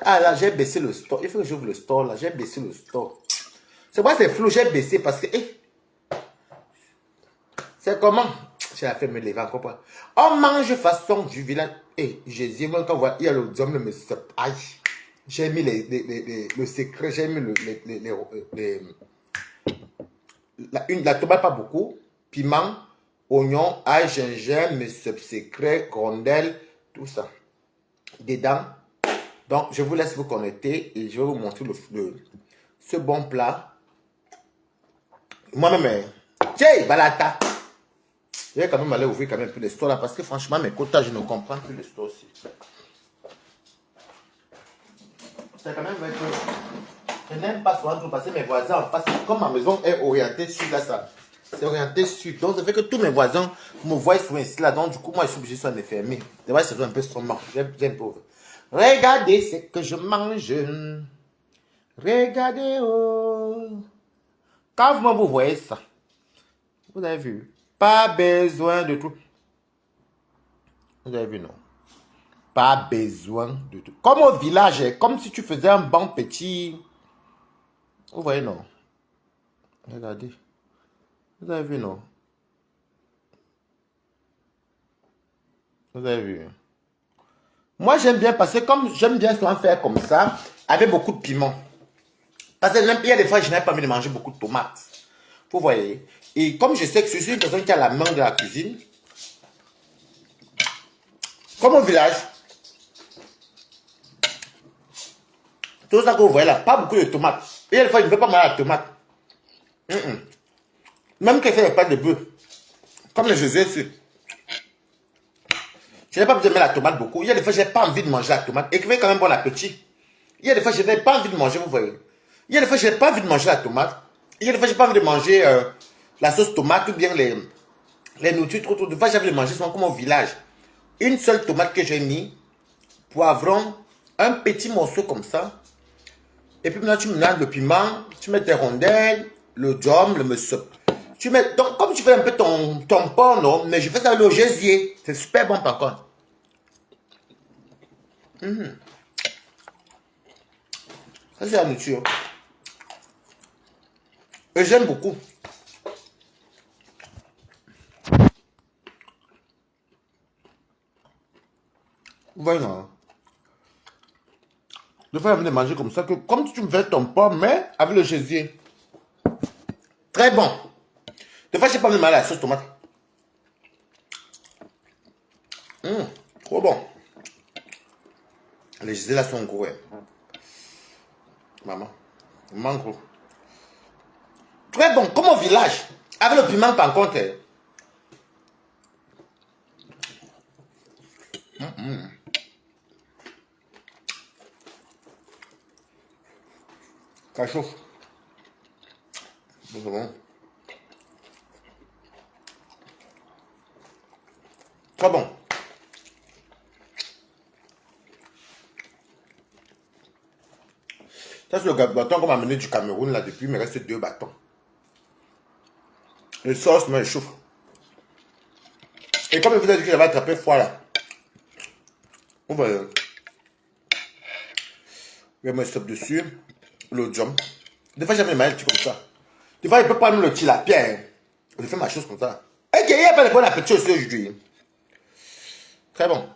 Ah là, j'ai baissé le store. Il faut que j'ouvre le store là. J'ai baissé le store. C'est moi, c'est flou. J'ai baissé parce que... c'est comment? J'ai la fait me lever encore pas. On mange façon du village. Jésus, moi, quand on voit, il y a le diable, me stop. Aïe. J'ai mis le secret, j'ai mis la tomate pas beaucoup. Piment, oignon, ail, gingembre, me secret, rondelle, tout ça. Dedans. Donc, je vous laisse vous connecter et je vais vous montrer ce bon plat. Moi-même, j'ai balata. Je vais quand même aller ouvrir quand même plus les stores là parce que franchement, mes quotas, je ne comprends plus les stores aussi. C'est quand même vrai que je n'aime pas souvent trop passer mes voisins en face. Comme ma maison est orientée sud là, ça. C'est orienté sud. Donc, ça fait que tous mes voisins me voient souvent ici là. Donc, du coup, moi, je suis obligé de fermer. C'est vrai, c'est un peu sombre. J'aime pas. Regardez ce que je mange. Regardez, oh. Quand vous voyez ça, vous avez vu, pas besoin de tout. Vous avez vu, non? Pas besoin de tout. Comme au village, comme si tu faisais un bon petit... Vous voyez, non? Regardez. Vous avez vu, non? Vous avez vu? Moi, j'aime bien parce que comme j'aime bien souvent faire comme ça, avec beaucoup de piment. Parce que il y a des fois, je n'ai pas envie de manger beaucoup de tomates. Vous voyez? Et comme je sais que je suis une personne qui a la main de la cuisine, comme au village, tout ça que vous voyez là, pas beaucoup de tomates. Il y a des fois, je ne veux pas manger la tomate. Même que ça n'est pas de bœuf. Comme le Jésus ici. Je n'ai pas besoin de mettre la tomate beaucoup. Il y a des fois, je n'ai pas envie de manger la tomate. Et qui fait quand même bon appétit. Il y a des fois, je n'ai pas envie de manger, vous voyez. Il y a des fois, je n'ai pas envie de manger la tomate. Il y a des fois, je n'ai pas envie de manger la sauce tomate ou bien les nourritures trop. Des fois, j'ai envie de manger souvent comme au village. Une seule tomate que j'ai mis, poivron, un petit morceau comme ça. Et puis maintenant, tu mélanges le piment, tu mets tes rondelles, le djom, le mesop. Tu mets, donc, comme tu fais un peu ton porc, non, mais je fais ça avec le gésier. C'est super bon par contre. Ça, c'est la nourriture. Et j'aime beaucoup. Vous voyez, non? Je fais envie de manger comme ça, que comme tu me fais ton porc, mais avec le gésier. Très bon. Des fois, je n'ai pas envie de manger la sauce tomate. Trop bon. Les gésiers là sont gros. Ouais. Maman. Mango. Très bon, comme au village. Avec le piment par contre. Ça chauffe. C'est bon. Très bon. Ça, c'est le bâton qu'on m'a amené du Cameroun là depuis. Il me reste 2 bâtons. Le sauce me chauffe. Et comme je vous ai dit que j'avais attrapé froid là. On va. Je me stoppe dessus. Le djom. Des fois, j'aime les mailles comme ça. Des fois, il peut prendre le tilapia. Je fais ma chose comme ça. Et qu'il y a pas de bon appétit aussi aujourd'hui. Très bon.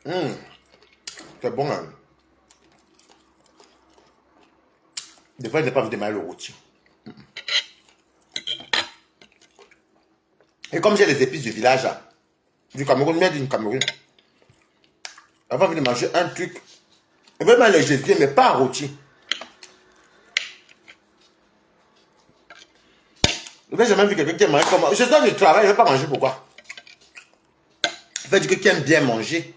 C'est bon. Hein. Des fois, je n'ai pas envie de manger le rôti. Et comme j'ai les épices du village, là, du Cameroun, mais du Cameroun, j'avais envie de manger un truc. Je veux manger le gésier, mais pas un rôti. Je n'ai jamais vu quelqu'un qui aime manger comme... Je sors du travail, je ne veux pas manger pourquoi. Il faut dire que qui aime bien manger.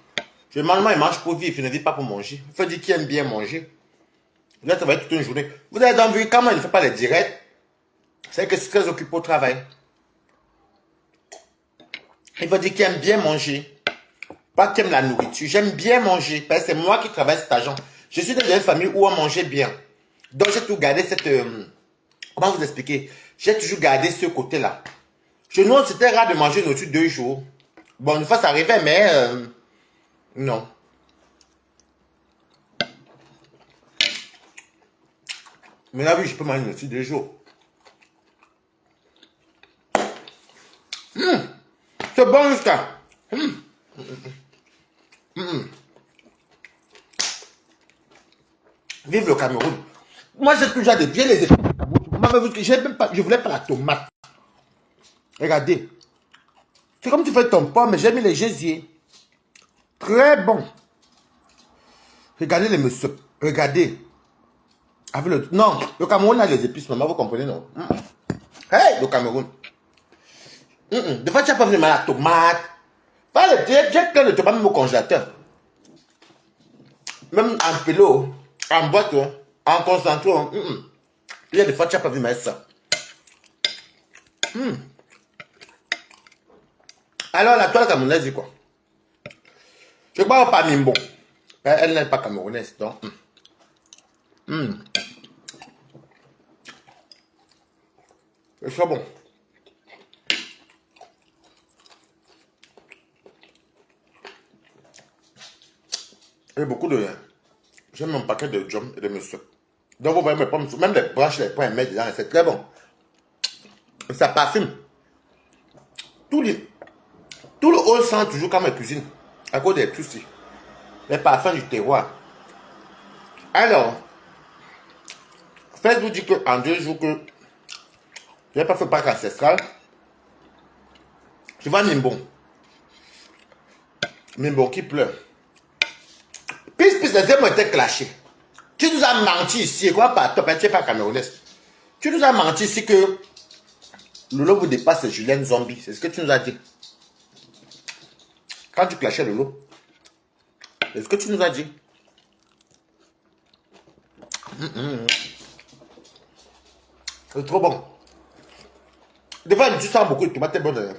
Généralement, il mange pour vivre, il ne vit pas pour manger. Il faut dire qu'il aime bien manger. Là, ça va être toute une journée. Vous avez donc vu comment il ne fait pas les directs. C'est que c'est très occupé au travail. Il faut dire qu'il aime bien manger. Pas qu'il aime la nourriture. J'aime bien manger. Parce que c'est moi qui travaille cet argent. Je suis dans une famille où on mangeait bien. Donc, j'ai toujours gardé cette... comment vous expliquer? J'ai toujours gardé ce côté-là. Chez nous, c'était rare de manger une nourriture 2 jours. Bon, une fois, ça arrivait, mais... Non. Mais là, oui, je peux manger aussi 2 jours. C'est bon jusqu'à. Vive le Cameroun. Moi, j'ai toujours des bien les épices du Cameroun. Vous m'avez vu que je voulais pas la tomate. Regardez. C'est comme tu fais ton pomme, mais j'ai mis les gésiers. Très bon. Regardez les messieurs. Regardez. Avec le... Non, le Cameroun a les épices, maman, vous comprenez, non? Hey, le Cameroun. Des fois, tu n'as pas vu la tomate. J'ai plein de tomates même au congélateur. Même en pélo, en boîte, en concentré. Il y a des fois, tu n'as pas vu mettre ça. Alors, la toile camerounaise, c'est quoi? Je ne parle pas Mimbo. Elle n'est pas camerounaise, donc. C'est très bon. Il y a beaucoup de... J'ai même un paquet de jam et de monsieur. Donc vous voyez mes pommes, même les branches, les points mettre dedans, c'est très bon. Ça parfume. Tout le haut sent toujours comme ma cuisine. À cause des trucs. Les parfums du terroir. Alors, Facebook dit qu'en 2 jours que je n'ai pas fait parc ancestral. Je vois Mimbo. Mimbo qui pleure. Puis les hommes ont été clashés. Tu nous as menti ici, quoi, pas top, tu n'es pas camerounais. Tu nous as menti ici que Lolo vous dépasse, c'est Julien Zombie. C'est ce que tu nous as dit. Quand tu clashais Lolo. C'est ce que tu nous as dit. C'est trop bon. Des fois, tu sens beaucoup de tomates bonnes.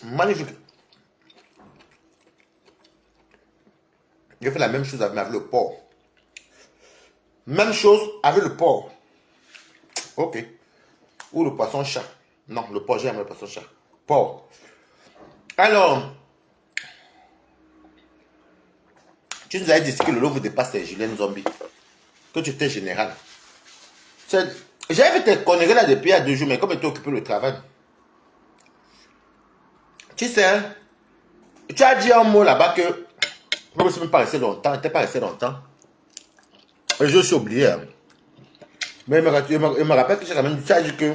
Magnifique. J'ai fait la même chose avec le porc. Même chose avec le porc. Ok. Ou le poisson chat. Non, le porc, j'aime le poisson chat. Porc. Alors, tu nous as dit que le lot vous dépasse les Julien Zombie. Que tu étais général. J'avais fait tes conneries là depuis il y a 2 jours, mais comme tu étais occupé le travail. Tu sais, tu as dit un mot là-bas que je ne suis même pas resté longtemps, tu n'es pas resté longtemps. Et je suis oublié. Hein. Mais il me rappelle que j'ai quand même dit, tu as dit que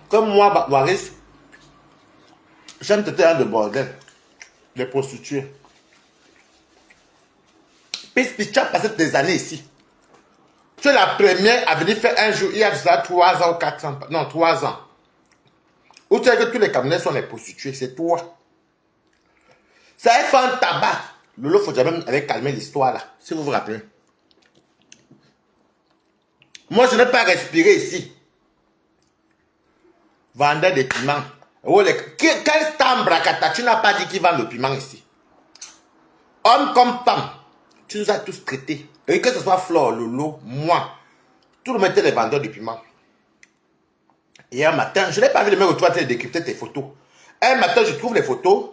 comme moi, Waris, j'aime te terrain de bordel, les prostituées. Puis tu as passé des années ici. Tu es la première à venir faire un jour, il y a déjà 3 ans ou 4 ans, non 3 ans. Où tu sais que tous les Camerounais sont les prostituées, c'est toi. Ça a fait un tabac. Lolo Fodjamem avait calmé l'histoire là, si vous vous rappelez. Moi, je n'ai pas respiré ici. Vendeur de piments. Oh, quel tambracata, tu n'as pas dit qu'il vend le piment ici. Homme comme femme, tu nous as tous traités. Et que ce soit Flore, Lolo, moi, tout le monde était les vendeurs de piments. Hier matin, je n'ai pas vu le mec où tu as décrypter tes photos. Un matin, je trouve les photos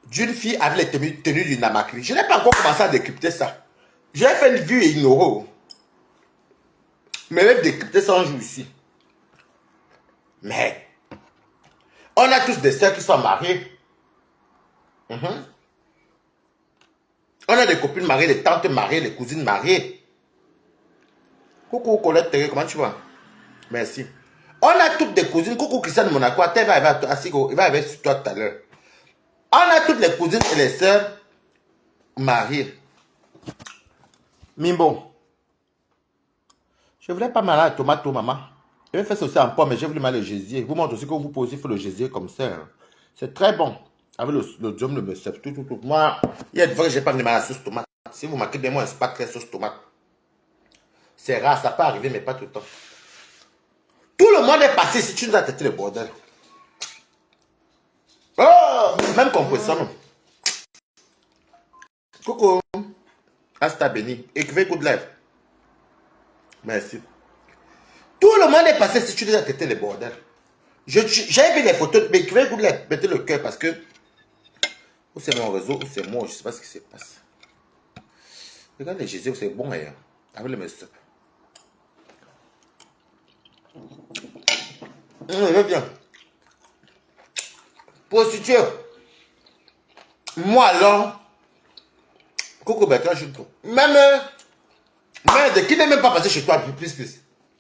d'une fille avec les tenues du Namakri. Je n'ai pas encore commencé à décrypter ça. J'ai fait une vue et ignorée. Mais même décrypter ça un jour ici. Mais, on a tous des sœurs qui sont mariées. On a des copines mariées, des tantes mariées, des cousines mariées. Coucou Colette, comment tu vas? Merci. On a toutes des cousines. Coucou Christiane de Monaco. Il va arriver sur toi tout à l'heure. On a toutes les cousines et les sœurs mariées. Mimbo. Je voulais pas mal à la tomate, maman. Je vais faire ça aussi en pomme, mais j'ai voulu mal le gésier. Vous montre aussi que vous posez le gésier comme ça. Hein. C'est très bon. Avec le jam, le bœuf, tout. Moi, il y a des fois que j'ai pas mis mal à la sauce tomate. Si vous marquez des mots, c'est pas très sauce tomate. C'est rare, ça peut arriver, mais pas tout le temps. Tout le monde est passé si tu nous as têté le bordel. Oh, même composition, non. Coucou. Hasta béni. Écrivez good life. Merci. Tout le monde est passé si tu nous as têté le bordel. J'ai vu les photos, mais je vais vous mettre le cœur parce que ou c'est mon réseau, ou c'est moi, je ne sais pas ce qui se passe. Regardez Jésus, c'est bon d'ailleurs. Avec le message. Je vais bien. Prostituée. Moi alors, Coco Bertrand, je trouve. Même, merde, qui n'est même pas passé chez toi, plus,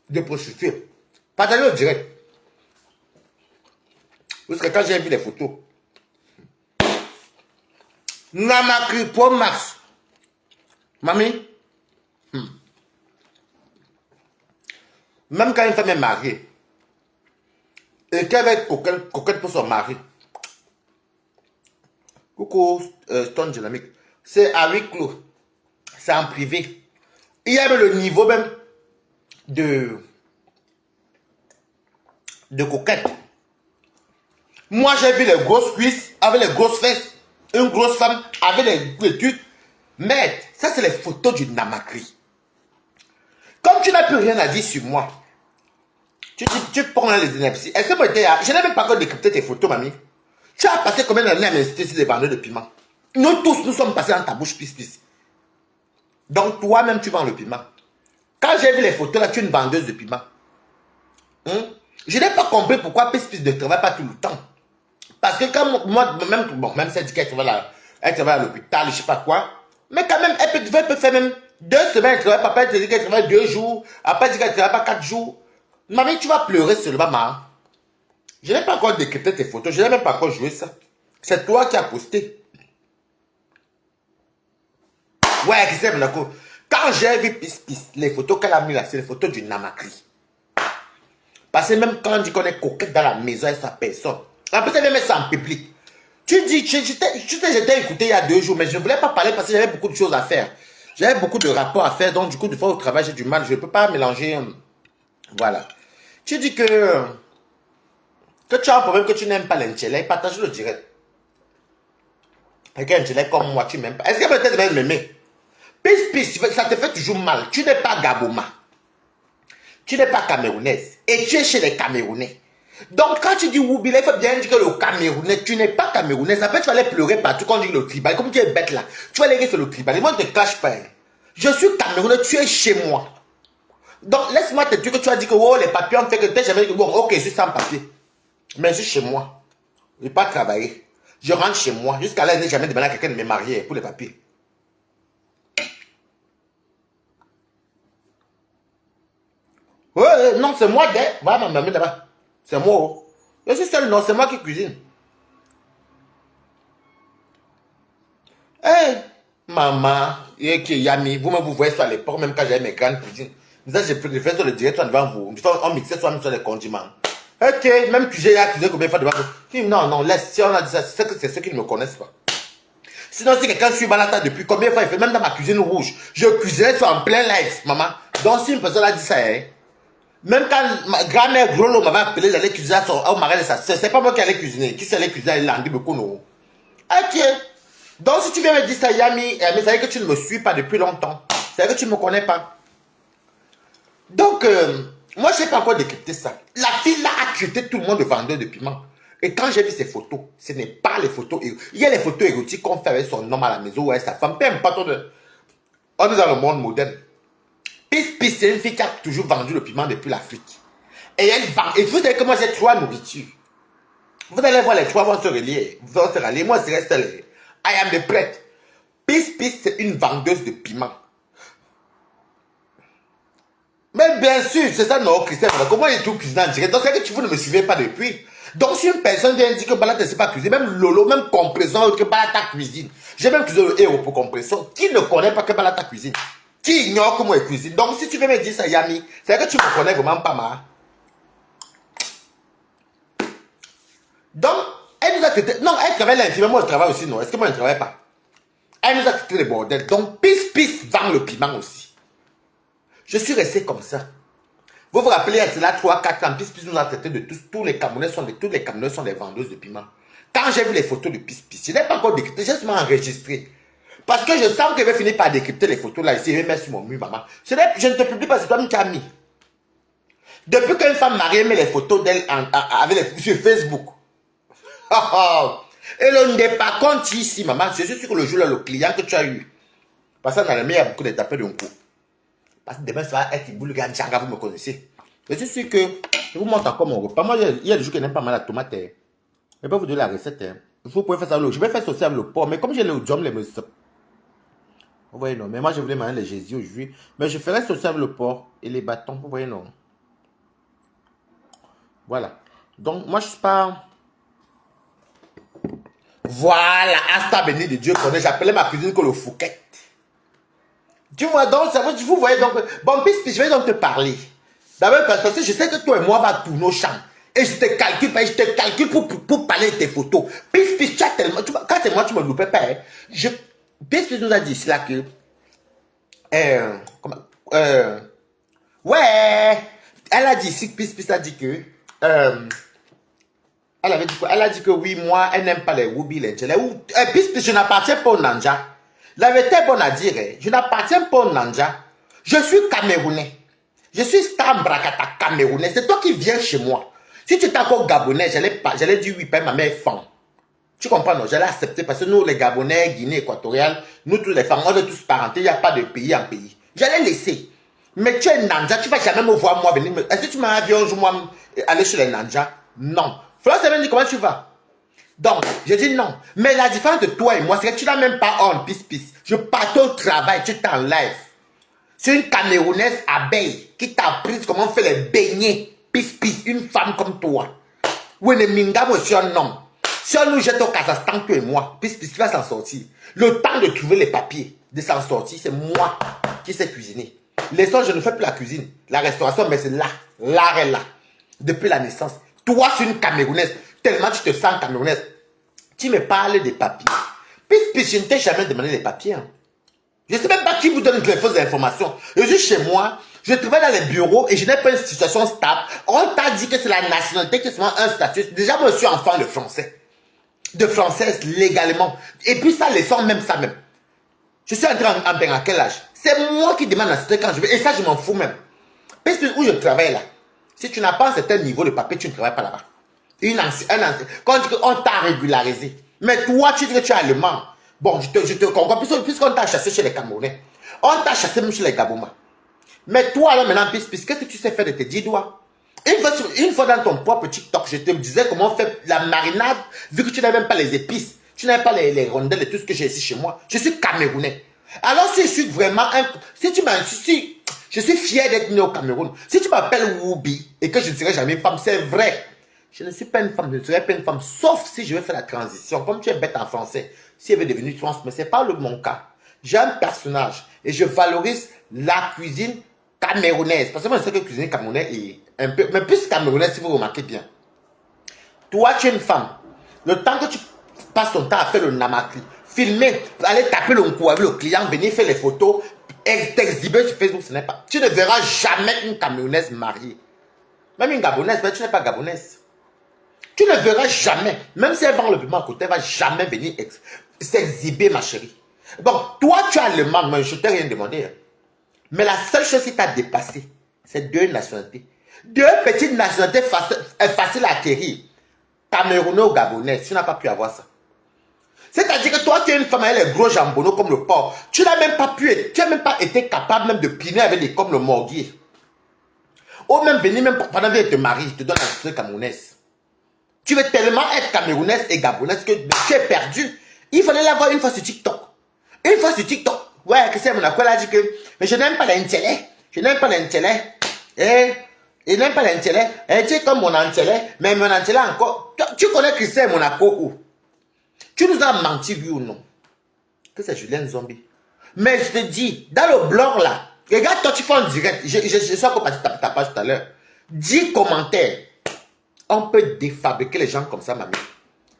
de prostituée. Partagez au direct. Parce que quand j'ai vu les photos, Namakri pour Mars. Mamie, même quand une femme est mariée, et qu'elle va être coquette pour son mari, coucou Stone Dynamique, c'est à huis clos, c'est en privé. Il y a le niveau même de coquette. Moi j'ai vu les grosses cuisses avec les grosses fesses, une grosse femme avec les trucs. Mais ça c'est les photos du Namakri. Comme tu n'as plus rien à dire sur moi, tu prends les inepties. Est-ce que je n'ai même pas encore décrypté tes photos, mamie. Tu as passé combien d'années à m'insister sur des vendeurs de piment? Nous tous, nous sommes passés dans ta bouche, pisse. Donc toi-même, tu vends le piment. Quand j'ai vu les photos, là, tu es une vendeuse de piment. Je n'ai pas compris pourquoi pisse ne travaille pas tout le temps. Parce que quand moi, même si elle dit qu'elle travaille à l'hôpital, je ne sais pas quoi. Mais quand même, elle peut faire même 2 semaines, elle travaille pas. Après, elle te dit qu'elle travaille 2 jours. Après, elle dit qu'elle ne travaille pas 4 jours. Mamie, tu vas pleurer seulement, maman. Je n'ai pas encore décrypté tes photos. Je n'ai même pas encore joué ça. C'est toi qui as posté. Ouais, qui c'est, Monaco. Quand j'ai vu Pisse, les photos qu'elle a mis là, c'est les photos du Namakri. Parce que même quand on dit qu'on est coquette dans la maison avec sa personne, en plus, elle vient mettre ça en public. Tu dis, j'étais écouté il y a 2 jours, mais je ne voulais pas parler parce que j'avais beaucoup de choses à faire. J'avais beaucoup de rapports à faire, donc du coup, des fois au travail, j'ai du mal. Je ne peux pas mélanger. Voilà. Tu dis que tu as un problème, que tu n'aimes pas l'intellect, partage le direct. Et qu'un intellect comme moi, tu m'aimes pas. Est-ce que peut-être même m'aimer? Pisse, ça te fait toujours mal. Tu n'es pas Gaboma. Tu n'es pas camerounaise. Et tu es chez les Camerounais. Donc quand tu dis Woubila, il faut bien dire que le Camerounais, tu n'es pas Camerounaise. Après, tu vas aller pleurer partout quand on dit le tribal. Comme tu es bête là, tu vas aller rire sur le tribal. Et moi, je ne te cache pas. Je suis Camerounais, tu es chez moi. Donc laisse-moi te dire que tu as dit que oh, les papiers ont fait que tu n'as jamais dit que bon, ok, je suis sans papier. Mais je suis chez moi. Je n'ai pas travaillé. Je rentre chez moi. Jusqu'à là, je n'ai jamais demandé à quelqu'un de me marier pour les papiers. Ouais, non, c'est moi, voilà ma mamie là-bas. C'est moi. Oh. Je suis seul, non, c'est moi qui cuisine. Hey, maman, Yami, vous-même vous voyez sur l'époque, même quand j'avais mes grandes cuisines. Déjà, j'ai fait sur le direct devant vous. On mixait soi-même sur les condiments. Ok, même que j'ai accusé combien de fois devant vous. Non, non, laisse, si on a dit ça, c'est que c'est ceux qui ne me connaissent pas. Sinon, si quelqu'un suit Balata depuis combien de fois il fait, même dans ma cuisine rouge, je cuisinais sur en plein live, maman. Donc, si une personne a dit ça, hein, même quand ma grand-mère Grolo m'avait appelé d'aller cuisiner au mariage de sa soeur, c'est pas moi qui allais cuisiner. Qui allait cuisiner, il l'a dit beaucoup, non. Ok. Donc, si tu viens me dire ça, Yami, mais ça veut dire que tu ne me suis pas depuis longtemps. Ça veut dire que tu ne me connais pas. Donc, moi, je n'ai pas encore décrypté ça. La fille là a traité tout le monde de vendeur de piment. Et quand j'ai vu ces photos, ce n'est pas les photos. Il y a les photos érotiques qu'on fait avec son homme à la maison ou avec sa femme. Peu importe, on est dans le monde moderne. Pisse, c'est une fille qui a toujours vendu le piment depuis l'Afrique. Et elle vend. Et vous savez que moi, j'ai 3 nourritures. Vous allez voir, les 3 vont se relier. Vont se rallier. Moi, c'est reste les. I am the prêtre. Pisse, c'est une vendeuse de piment. Mais bien sûr, c'est ça, non, Christian. Comment il est tout cuisiné en direct? Donc, c'est que vous ne me suivez pas depuis. Donc, si une personne vient dire que Balata ne sait pas cuisiner, même Lolo, même Compression, que Balata cuisine. J'ai même cuisiné le héros pour Compression. Qui ne connaît pas que Balata cuisine? Qui ignore comment elle cuisine? Donc, si tu veux me dire ça, Yami, c'est que tu me connais vraiment pas mal. Donc, elle nous a traité. Non, elle travaille l'infirmière, moi je travaille aussi, non. Est-ce que moi je ne travaille pas? Elle nous a traité les bordels. Donc, Pisse vend le piment aussi. Je suis resté comme ça. Vous vous rappelez, il y a cela 3-4 ans, Pisse nous a traité de tous. Tous les Camerounais sont des vendeuses de piment. Quand j'ai vu les photos de Pisse, je n'ai pas encore décrypté, j'ai seulement enregistré. Parce que je sens que je vais finir par décrypter les photos là ici, je vais mettre sur mon mur, maman. Je ne te publie pas, c'est toi qui as mis. Depuis qu'une femme mariée met les photos d'elle sur Facebook. Et le n'est pas compte ici, maman. Je suis sûr que le jour là, le client que tu as eu. Parce que dans le il y a beaucoup de tapés d'un coup. Parce que demain, ça va être Boulga Djanga, vous me connaissez. Je suis sûr que je vous montre encore mon repas. Moi, il y a des jours qui n'aiment pas mal la tomate. Je vais pas vous donner la recette. Vous pouvez faire ça. Je vais faire ça aussi avec le porc. Mais comme j'ai le jam, les monsieur. Vous voyez, non. Mais moi, je voulais manger les Jésus aujourd'hui. Mais je ferai saucer avec le porc et les bâtons. Vous voyez, non. Voilà. Donc, moi, je suis pas... Voilà. Asta béni de Dieu connaît. J'appelais ma cuisine que le Fouquet. Tu vois, donc, vous voyez, donc... Bon, puis, je vais donc te parler. D'abord, parce que je sais que toi et moi, on va tourner au champ. Et je te calcule pour parler de tes photos. Puis, tu as tellement... Quand c'est moi, tu me loupais pas. Hein. Puis, nous a dit cela que... ouais, elle a dit ici, puis a dit que, elle avait dit quoi? Elle a dit que oui, moi, elle n'aime pas les Woubi, les Djelé. Puis je n'appartiens pas au Nanja. La vérité est bonne à dire, hein. Je n'appartiens pas au Nanja. Je suis Camerounais. Je suis Stam Brakata Camerounais. C'est toi qui viens chez moi. Si tu étais encore Gabonais, j'allais dire oui, ma mère est femme. Tu comprends, non? J'allais accepter parce que nous, les Gabonais, Guinée équatoriale, nous, tous les femmes, on est tous parentés, il n'y a pas de pays en pays. J'allais laisser. Mais tu es Nanja, tu ne vas jamais me voir, moi, venir. Est-ce que tu m'as dit un jour, moi, aller chez les Nanja? Non. Florence m'a dit, comment tu vas? Donc, je dis non. Mais la différence de toi et moi, c'est que tu n'as même pas on, pisse. Je partais au travail, tu es en live. C'est une Camerounaise abeille qui t'a appris comment faire les beignets, pisse. Une femme comme toi. Oui, le Mingamo, c'est un homme. Si on nous jette au Kazakhstan, toi et moi, puis qui va s'en sortir. Le temps de trouver les papiers, de s'en sortir, c'est moi qui sais cuisiner. Les soirs, je ne fais plus la cuisine, la restauration, mais c'est là. L'art est là. Depuis la naissance. Toi, tu es une Camerounaise. Tellement tu te sens Camerounaise. Tu me parles des papiers. Puis je ne t'ai jamais demandé des papiers. Hein. Je ne sais même pas qui vous donne les fausses informations. Je suis chez moi. Je travaille dans les bureaux et je n'ai pas une situation stable. On t'a dit que c'est la nationalité qui est souvent un statut. Déjà, moi, je suis enfant de français. De française légalement. Et puis ça, les sort même ça même. Je suis entré en bain à quel âge? C'est moi qui demande la nationalité quand je vais. Et ça, je m'en fous même. Parce que où je travaille là, si tu n'as pas un certain niveau de papier, tu ne travailles pas là-bas. Quand on dit qu'on t'a régularisé. Mais toi, tu dis que tu es allemand. Bon, je te comprends. Puisqu'on t'a chassé chez les Camerounais. On t'a chassé même chez les Gaboumas. Mais toi, là, maintenant, qu'est-ce que tu sais faire de tes 10 doigts? Une fois dans ton propre TikTok, je te disais comment faire la marinade, vu que tu n'as même pas les épices, tu n'as pas les rondelles et tout ce que j'ai ici chez moi. Je suis Camerounais. Alors, si je suis vraiment je suis fier d'être né au Cameroun. Si tu m'appelles Woubi et que je ne serai jamais une femme, c'est vrai. Je ne suis pas une femme, je ne serai pas une femme, sauf si je veux faire la transition. Comme tu es bête en français, si elle veut devenir trans, mais ce n'est pas mon cas. J'ai un personnage et je valorise la cuisine camerounaise. Parce que moi, je sais que cuisiner camerounais est un peu... Mais plus camerounaise, si vous remarquez bien. Toi, tu es une femme. Le temps que tu passes ton temps à faire le namakri, filmer, aller taper le coup avec le client, venir faire les photos, t'exhiber sur Facebook, ce n'est pas... Tu ne verras jamais une camerounaise mariée. Même une gabonaise, mais tu n'es pas gabonaise. Tu ne verras jamais. Même si elle vend le piment à côté, elle ne va jamais venir s'exhiber, ma chérie. Bon, toi, tu as le mal, mais je ne t'ai rien demandé. Hein. Mais la seule chose qui t'a dépassé, c'est 2 nationalités. 2 petites nationalités faciles à acquérir. Camerounais ou Gabonais, tu n'as pas pu avoir ça. C'est-à-dire que toi, tu es une femme avec les gros jambonneaux comme le porc. Tu n'as même pas été capable même de piner avec des comme le morguier. Ou même venir, même pendant que tu te maries, tu te donnes la nationalité camerounaise. Tu veux tellement être camerounaise et gabonaise que tu es perdu. Il fallait l'avoir une fois sur TikTok. Une fois sur TikTok. Ouais, que c'est mon accord, elle a dit que mais je n'aime pas l'intellect. Je n'aime pas l'intellect. Il n'aime pas l'intellect. Tu es comme mon intellect. Mais mon intellect encore. Tu connais qui c'est mon accord où? Tu nous as menti, oui ou non? Que c'est Julien Zombie. Mais je te dis, dans le blog là, regarde, toi tu fais en direct. Je suis encore parti ta page tout à l'heure. 10 commentaires. On peut défabriquer les gens comme ça, mamie.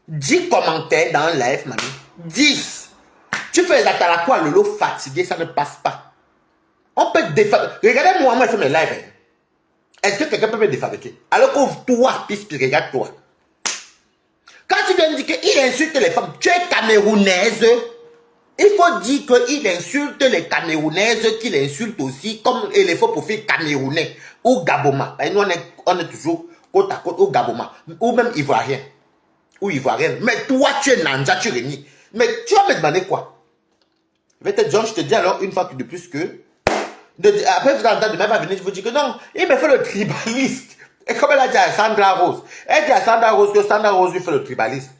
10 commentaires dans un live, mamie. 10. Tu fais les atalakos à Lolo fatigué, ça ne passe pas. On peut défabriquer. Regardez-moi, moi, je fais mes lives. Hein. Est-ce que quelqu'un peut me défabriquer? Alors que toi, puis regarde-toi. Quand tu viens de dire qu'il insulte les femmes, tu es camerounaise. Il faut dire qu'il insulte les Camerounaises, qu'il insulte aussi, comme il faut profil camerounais. ou Gaboma. Et nous, on est toujours côte à côte, ou Gaboma, ou même Ivoirien. Ou Ivoirienne. Mais toi, tu es Nanja, tu réunis. Mais tu vas me demander quoi? Je vais te dire, je te dis alors une fois de plus que... après, vous entendez, demain va venir, je vous dis que non, il me fait le tribaliste. Et comme elle a dit à Sandra Rose, elle dit à Sandra Rose que Sandra Rose lui fait le tribaliste.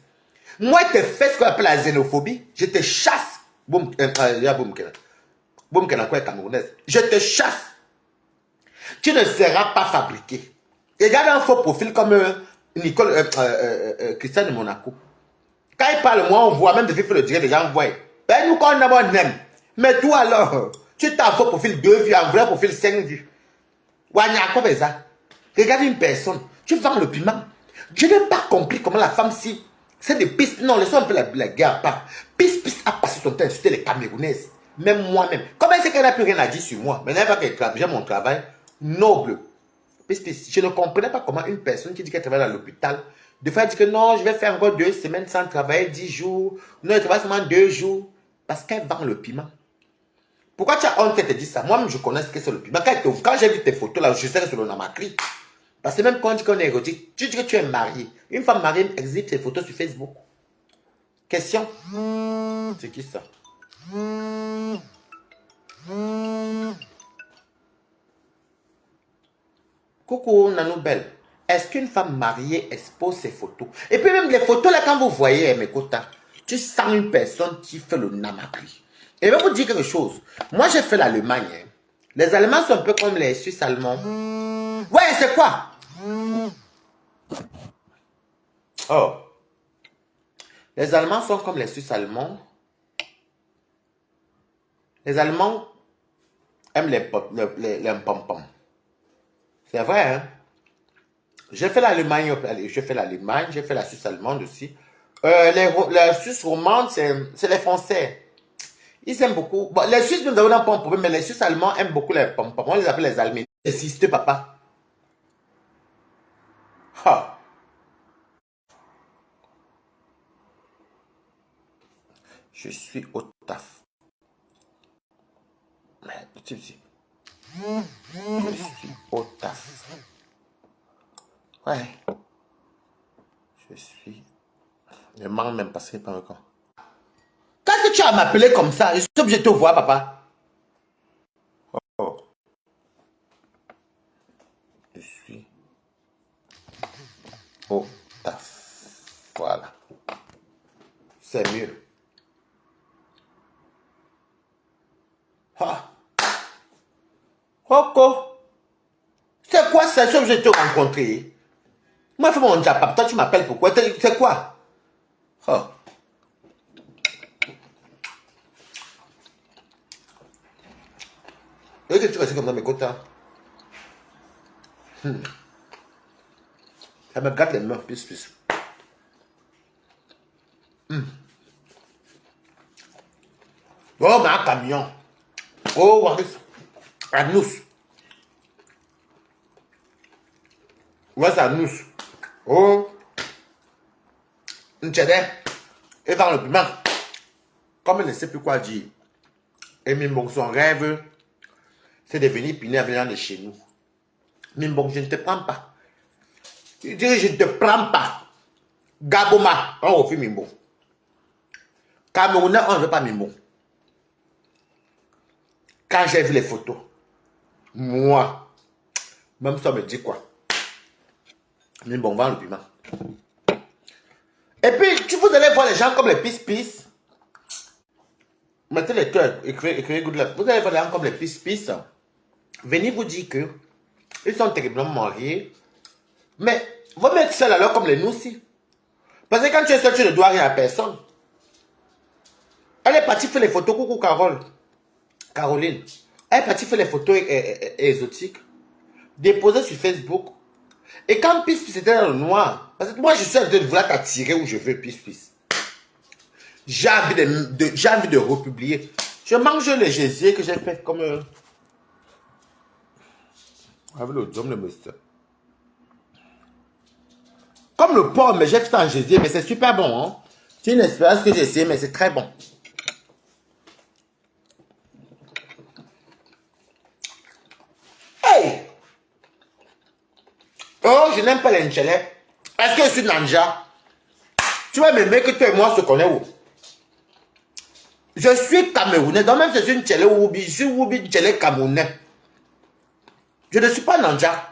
Moi, je te fais ce qu'on appelle la xénophobie. Je te chasse. Boum, boum, camerounaise. Je te chasse. Tu ne seras pas fabriqué. Regarde un faux profil comme Nicole, Christian de Monaco. Quand il parle, moi, on voit, même depuis le dire, les gens voient. Ben, nous, quand on aime. Mais toi, alors, tu t'as un faux profil 2 vues, un vrai profil 5 vues. Ça. Regarde une personne, tu vends le piment. Je n'ai pas compris comment la femme, si c'est des pistes. Non, laissons un peu la guerre à part. Piste a passé son temps à insulter les Camerounaises. Même moi-même. Comment est-ce qu'elle n'a plus rien à dire sur moi? Maintenant, elle va que j'ai mon travail noble. Piste. Je ne comprenais pas comment une personne qui dit qu'elle travaille à l'hôpital, de fois, elle dit que non, je vais faire encore 2 semaines sans travailler, 10 jours. Non, elle travaille seulement 2 jours. Parce qu'elle vend le piment. Pourquoi tu as honte qu'elle te dise ça? Moi-même, je connais ce que c'est le piment. Quand j'ai vu tes photos là, je sais que c'est le Namakri. Parce que même quand on dit qu'on est érotique, tu dis que tu es marié. Une femme mariée exhibe ses photos sur Facebook. Question? C'est qui ça? Coucou, Nanou Belle. Est-ce qu'une femme mariée expose ses photos? Et puis même les photos là, quand vous voyez, mes quotas, tu sens une personne qui fait le Namakri. Et je vais vous dire quelque chose. Moi, j'ai fait l'Allemagne. Hein. Les Allemands sont un peu comme les Suisses allemands. Ouais, c'est quoi? Oh. Les Allemands sont comme les Suisses allemands. Les Allemands aiment les pom-pom. C'est vrai, hein? J'ai fait l'Allemagne, j'ai fait la Suisse allemande aussi. La Suisse romande, c'est les Français. Ils aiment beaucoup. Bon, les Suisses, nous avons un problème, mais les Suisses allemands aiment beaucoup les pom-pom. On les appelle les Allemands. Insiste, papa. Ha. Je suis au taf. Mais, je suis au taf. Ouais. Je suis... Je manque même passer par le camp. Qu'est-ce que tu as m'appeler comme ça? Je suis obligé de te voir, papa. Oh. Je suis au taf. Voilà. C'est mieux. Ah. Coco. C'est quoi ça? Je suis obligé de te rencontrer. Moi, je fais mon job. Toi, tu m'appelles pourquoi? C'est quoi? Oh. Et que tu restes comme dans mes quotas. Ça me gâte les mains, plus. Oh, mais un camion. Oh, Waris. Anous. Ouais, c'est Anous. Oh. N'tchède. Et dans le piment. Comme elle ne sait plus quoi dire. Et Mimbong, son rêve, c'est de venir piner venant de chez nous. Mimbong, je ne te prends pas. Je dis, je ne te prends pas. Gaboma, on refuse Mimbong. Camerounais, on ne veut pas Mimbong. Quand j'ai vu les photos, moi, même ça me dit quoi? Mimbong vend le piment. Et puis, vous allez voir les gens comme les pis-pis. Mettez les cœurs, écrivez good luck. Vous allez voir les gens comme les pis-pis. Venez vous dire que ils sont terriblement mariés. Mais vous mettez seul alors comme les noussis. Parce que quand tu es seul, tu ne dois rien à personne. Elle est partie faire les photos, coucou Caroline. Elle est partie faire les photos exotiques. Déposées sur Facebook. Et quand Pis était dans le noir, parce que moi je suis en train de vouloir t'attirer où je veux Pis. J'ai envie de republier. Je mange les gésiers que j'ai fait comme... avec le dôme de monsieur. Comme le porc, mais j'ai fait en gésier, mais c'est super bon. Hein? C'est une expérience que j'ai essayé, mais c'est très bon. Hey! Oh, je n'aime pas les Nchelais. Est-ce que je suis Nanja? Tu vas m'aimer que toi et moi se connaissons où? Je suis Camerounais, donc même si je suis Nchelais ou Woubi, je suis Woubi Nchelais Camerounais. Je ne suis pas Nanja.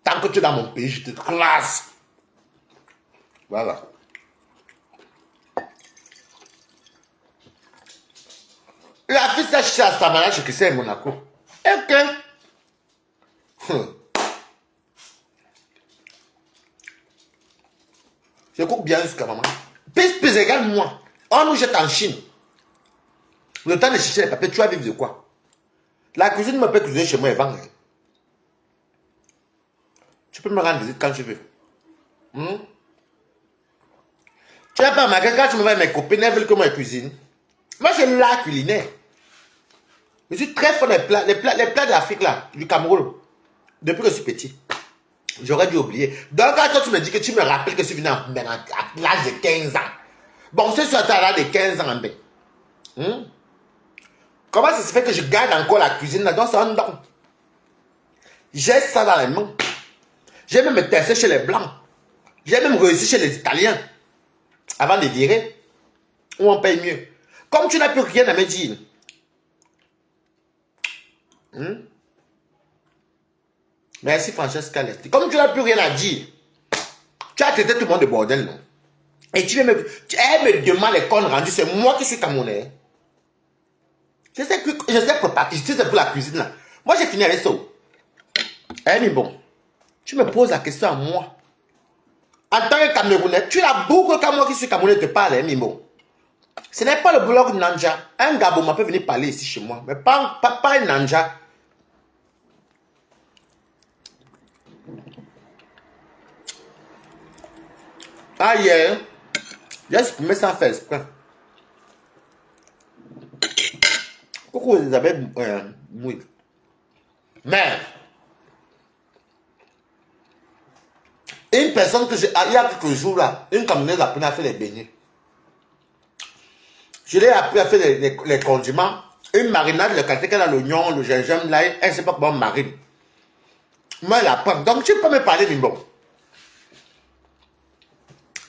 Tant que tu es dans mon pays, je te classe. Voilà. La fille s'est cherchée à Samara chez Christian et Monaco. Ok. Je coupe bien jusqu'à maman. Pisse, regarde-moi. On nous jette en Chine. Le temps de chercher les papiers, tu vas vivre de quoi? La cuisine me peut cuisiner chez moi et vendre. Tu peux me rendre visite quand tu veux. Tu n'as pas remarqué quand tu me vois avec mes copines, elles veulent que moi je cuisine. Moi j'ai l'art culinaire. Je suis très fort des plats, les plats d'Afrique là, du Cameroun. Depuis que je suis petit. J'aurais dû oublier. Donc quand toi tu me dis que tu me rappelles que je suis venu à l'âge de 15 ans. Bon, c'est sur à l'âge de 15 ans. Comment ça se fait que je garde encore la cuisine là? Donc c'est un don. J'ai ça dans les mains. J'ai même testé chez les Blancs. J'ai même réussi chez les Italiens. Avant de virer. Où on paye mieux. Comme tu n'as plus rien à me dire. Merci Francesca Lesti. Comme tu n'as plus rien à dire. Tu as traité tout le monde de bordel, non? Et elle me demande les comptes rendus. C'est moi qui suis Camerounais. Je sais préparer. Je sais pour la cuisine là. Moi j'ai fini avec ça. Eh mais bon. Tu me poses la question à moi. En tant que Camerounais, tu la boucle quand moi qui suis Camerounais te parle, hein, Mimo. Ce n'est pas le blog Nanja. Un Gabon peut venir parler ici chez moi, mais pas un Nanja. Ah, hier, j'ai exprimé sans faire exprès. Coucou Elisabeth Mouille. Mais, une personne que j'ai, il y a quelques jours là, une Camerounaise a appris à faire les beignets. Je l'ai appris à faire les condiments. Une marinade, le qualité qu'elle a l'oignon, le gingembre, l'ail, elle ne sait pas comment marine. Moi, elle apprend. Donc, tu peux me parler du bon.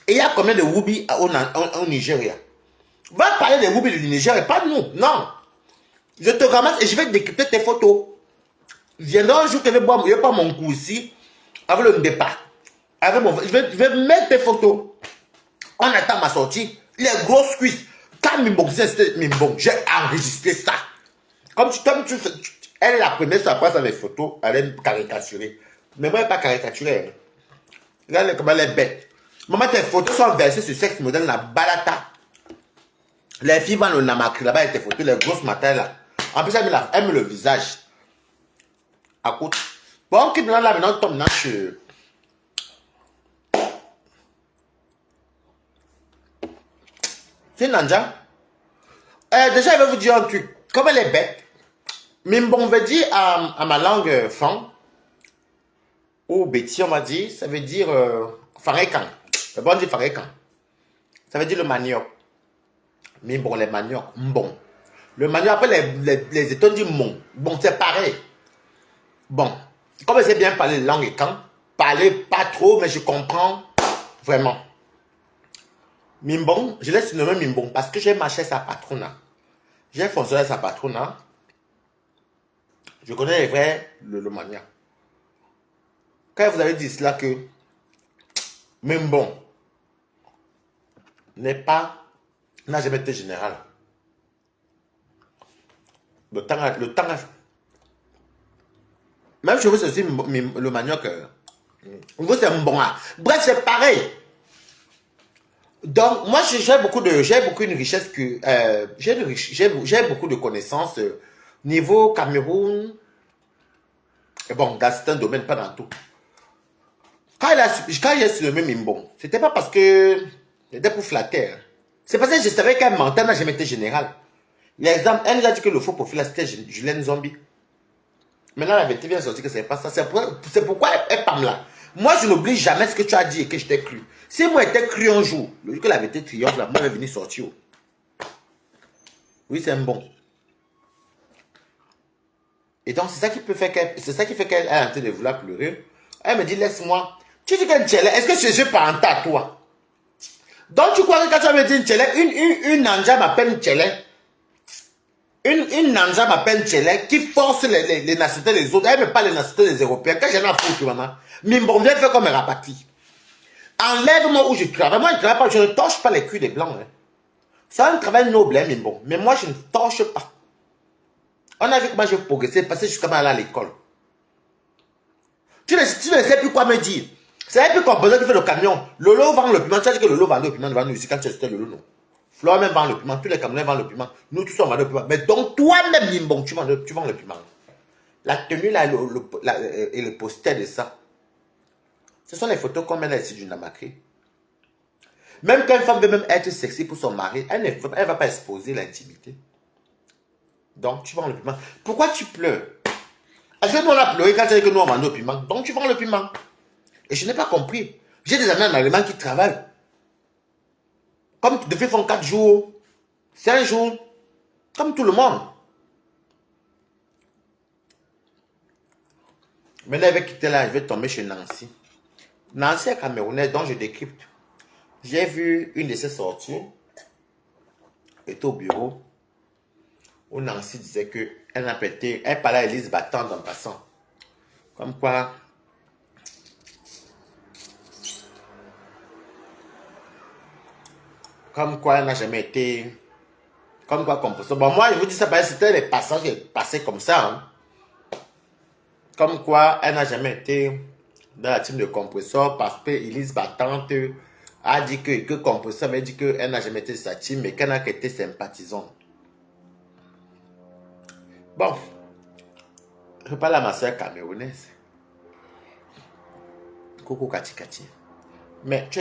Et il y a combien de Woubi au Nigeria? Va parler des Woubi du Nigeria, pas nous. Non. Je te ramasse et je vais décrypter tes photos. Viendra un jour que je vais boire, je vais pas mon coup ici, avec le départ. Je vais mettre tes photos. On attend ma sortie. Les grosses cuisses. Quand j'ai enregistré ça. Comme tu fais, elle est la première, ça passe avec les photos, elle est caricaturée. Mais moi, elle n'est pas caricaturée. Regarde comment elle est bête. Maman, tes photos sont versées sur Sex Model, la balata. Les filles vont au Namakri, là-bas, avec tes photos, les grosses matins, là. En plus, elle met le visage. À côté. Bon, qui là, maintenant, tombe dans sur... C'est Nanja. Déjà, je vais vous dire un truc. Comme elle est bête, Mimbon veut dire à ma langue fan, ou Betty, on va dire, ça veut dire farekan. C'est bon, on dit farekan. Ça veut dire le manioc. Mimbon, les maniocs, mbon. Le manioc, après les états disent mon. Bon, c'est pareil. Bon, comme je sais bien parler langue et quand, parler pas trop, mais je comprends vraiment. Mimbon, je laisse le nom Mimbon parce que j'ai marché sa patrona. J'ai fonctionné sa patrona. Je connais les vrais, le mania. Quand vous avez dit cela que Mimbon n'a jamais été général. Le temps même chez vous, c'est aussi le manioc. Vous, c'est bon. Bref, c'est pareil. Donc, moi, j'ai beaucoup une richesse que... j'ai beaucoup de connaissances niveau Cameroun. Et bon, dans certains domaines, pas dans tout. Quand j'ai su le même Mimbon, c'était pas parce que... C'était pour flatter. C'est parce que je savais qu'un menteur n'a jamais été général. L'exemple, elle nous a dit que le faux profil, c'était Julien Zombie. Maintenant, la vérité vient de sortir que c'est pas ça. C'est pourquoi elle parle là. Moi, je n'oublie jamais ce que tu as dit et que je t'ai cru. Si moi, j'étais cru un jour, le jour que la vérité triomphe, là, moi, je vais venir sortir. Oui, c'est un bon. Et donc, c'est ça qui peut faire qu'elle, c'est ça qui fait qu'elle est en train de vouloir pleurer. Elle me dit, laisse-moi. Tu dis qu'une tchèle, est-ce que c'est je parental à toi? Donc, tu crois que quand tu me dis une tchèle, une nanja m'appelle une tchèle. Une nanja m'appelle tchèle qui force les nationalités des autres. Elle me parle des nationalités des Européens. Quand j'en ai à foutre, maman, mais bon, viens faire comme un rapati. Enlève-moi où je travaille. Moi, je ne travaille pas, je ne torche pas les culs des blancs. Hein. C'est un travail noble, hein, mais bon. Mais moi, je ne torche pas. On a vu comment je progressais, passer jusqu'à mal à l'école. Tu ne sais plus quoi me dire. C'est un peu comme besoin qui fait le camion. Lolo vend le piment. Tu as dit que Lolo vend le piment devant nous ici quand tu étais Lolo, non? Flore même vend le piment. Tous les camions vendent le piment. Nous tous on vend le piment. Mais donc toi-même, Limbon, tu vends le piment. La tenue là et le poster de ça. Ce sont les photos qu'on met là ici du Namakri. Même quand une femme veut même être sexy pour son mari, elle ne va pas exposer l'intimité. Donc tu vends le piment. Pourquoi tu pleures? Est-ce que nous on a pleuré quand tu as dit que nous on vend le piment? Donc tu vends le piment. Et je n'ai pas compris. J'ai des amis en Allemagne qui travaillent. Comme de fait font 4 jours, 5 jours, comme tout le monde. Maintenant, je vais quitter là, je vais tomber chez Nancy. Nancy est camerounaise, dont je décrypte. J'ai vu une de ses sorties, elle était au bureau, où Nancy disait qu'elle n'a pété, elle parlait à Elise Battante en passant. Comme quoi, elle n'a jamais été, comme quoi compresseur. Bon, moi, je vous dis ça, c'était les passages qui passaient comme ça. Hein. Comme quoi, elle n'a jamais été dans la team de compresseur parce que Elise Battante a dit que compresseur avait dit qu'elle n'a jamais été sa team, mais qu'elle n'a été sympathisante. Bon, je parle à ma soeur camerounaise. Coucou Kati Kati. Mais tu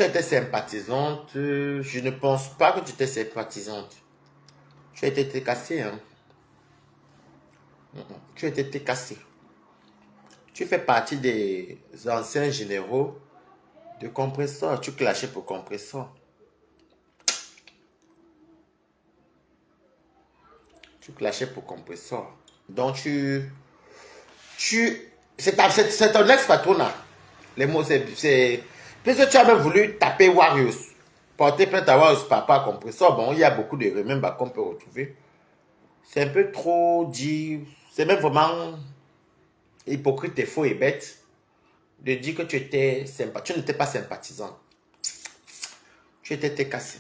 étais sympathisante. Je ne pense pas que tu étais sympathisante. Tu as été cassée. Hein? Tu as été cassée. Tu fais partie des anciens généraux de compresseur. Tu clashais pour compresseur. Tu clashais pour compresseur. Donc c'est ton ex-patronat. Les mots, c'est... Puisque tu as même voulu taper Warriors, porter plainte à Warriors par rapport à compresseur, bon, il y a beaucoup de remèdes qu'on peut retrouver. C'est un peu trop dit, c'est même vraiment hypocrite et faux et bête de dire que tu étais sympa. Tu n'étais pas sympathisant. Tu étais cassé.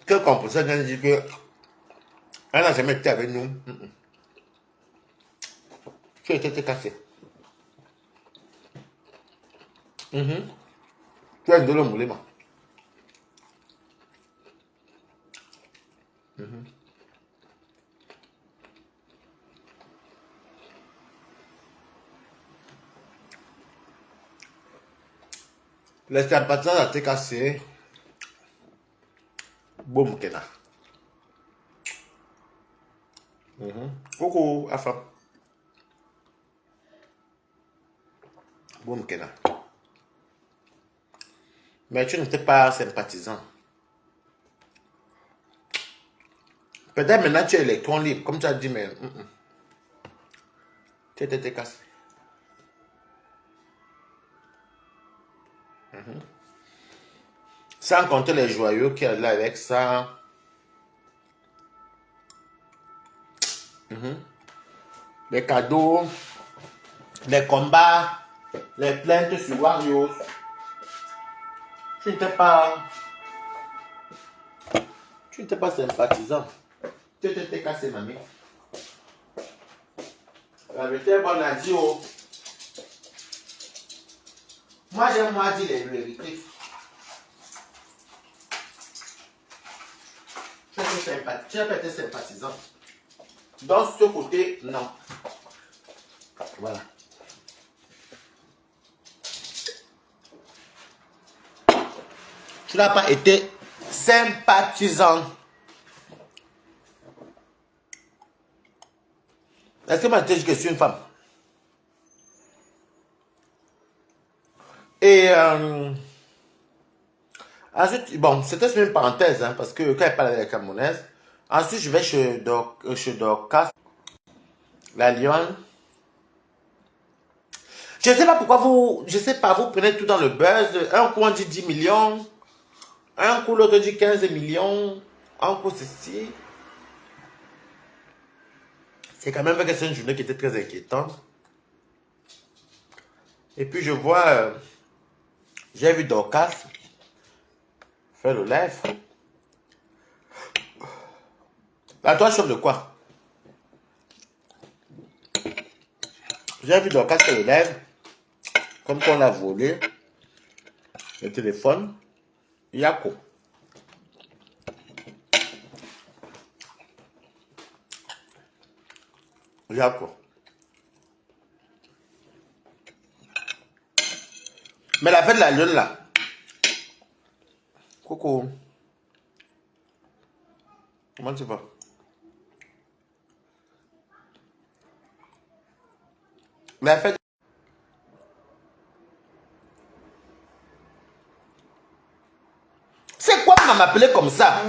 Que compresseur vient de dire que elle n'a jamais été avec nous. Tu étais cassé. Tu as de le moulé, moi. Les sympathisants ont été cassés. Boum, Kena. Coucou, Afam. Boum, Kena. Mais tu n'étais pas sympathisant. Peut-être maintenant tu es électron libre, comme tu as dit, mais tu étais cassé. Sans compter les joyaux qui est là avec ça. Les cadeaux, les combats, les plaintes sur Warriors. Tu n'étais pas sympathisant. Tu étais cassé, mamie. La vérité, bon, on a dit, oh. Moi, j'aime moi dire les vérités. Tu n'as pas été sympathisant. Dans ce côté, non. Voilà. Tu n'as pas été sympathisant. Est-ce que moi je dis que je suis une femme? Et ensuite, bon, c'était une parenthèse, hein, parce que quand elle parle avec la Camerounaise, ensuite je vais chez Dorcas, la Lyon. Je ne sais pas pourquoi je sais pas, vous prenez tout dans le buzz. Un coup on dit 10 millions, un coup l'autre dit 15 millions, un coup ceci. C'est quand même vrai que c'est une journée qui était très inquiétante. Et puis je vois, j'ai vu Dorcas faire le live. Bah toi, chef de quoi? J'ai vu Dorcas faire le live, comme qu'on l'a volé, le téléphone. Yako. Yako. Mais la fête de la lune là. Coucou. Comment tu vas? La fête. C'est quoi m'appeler comme ça?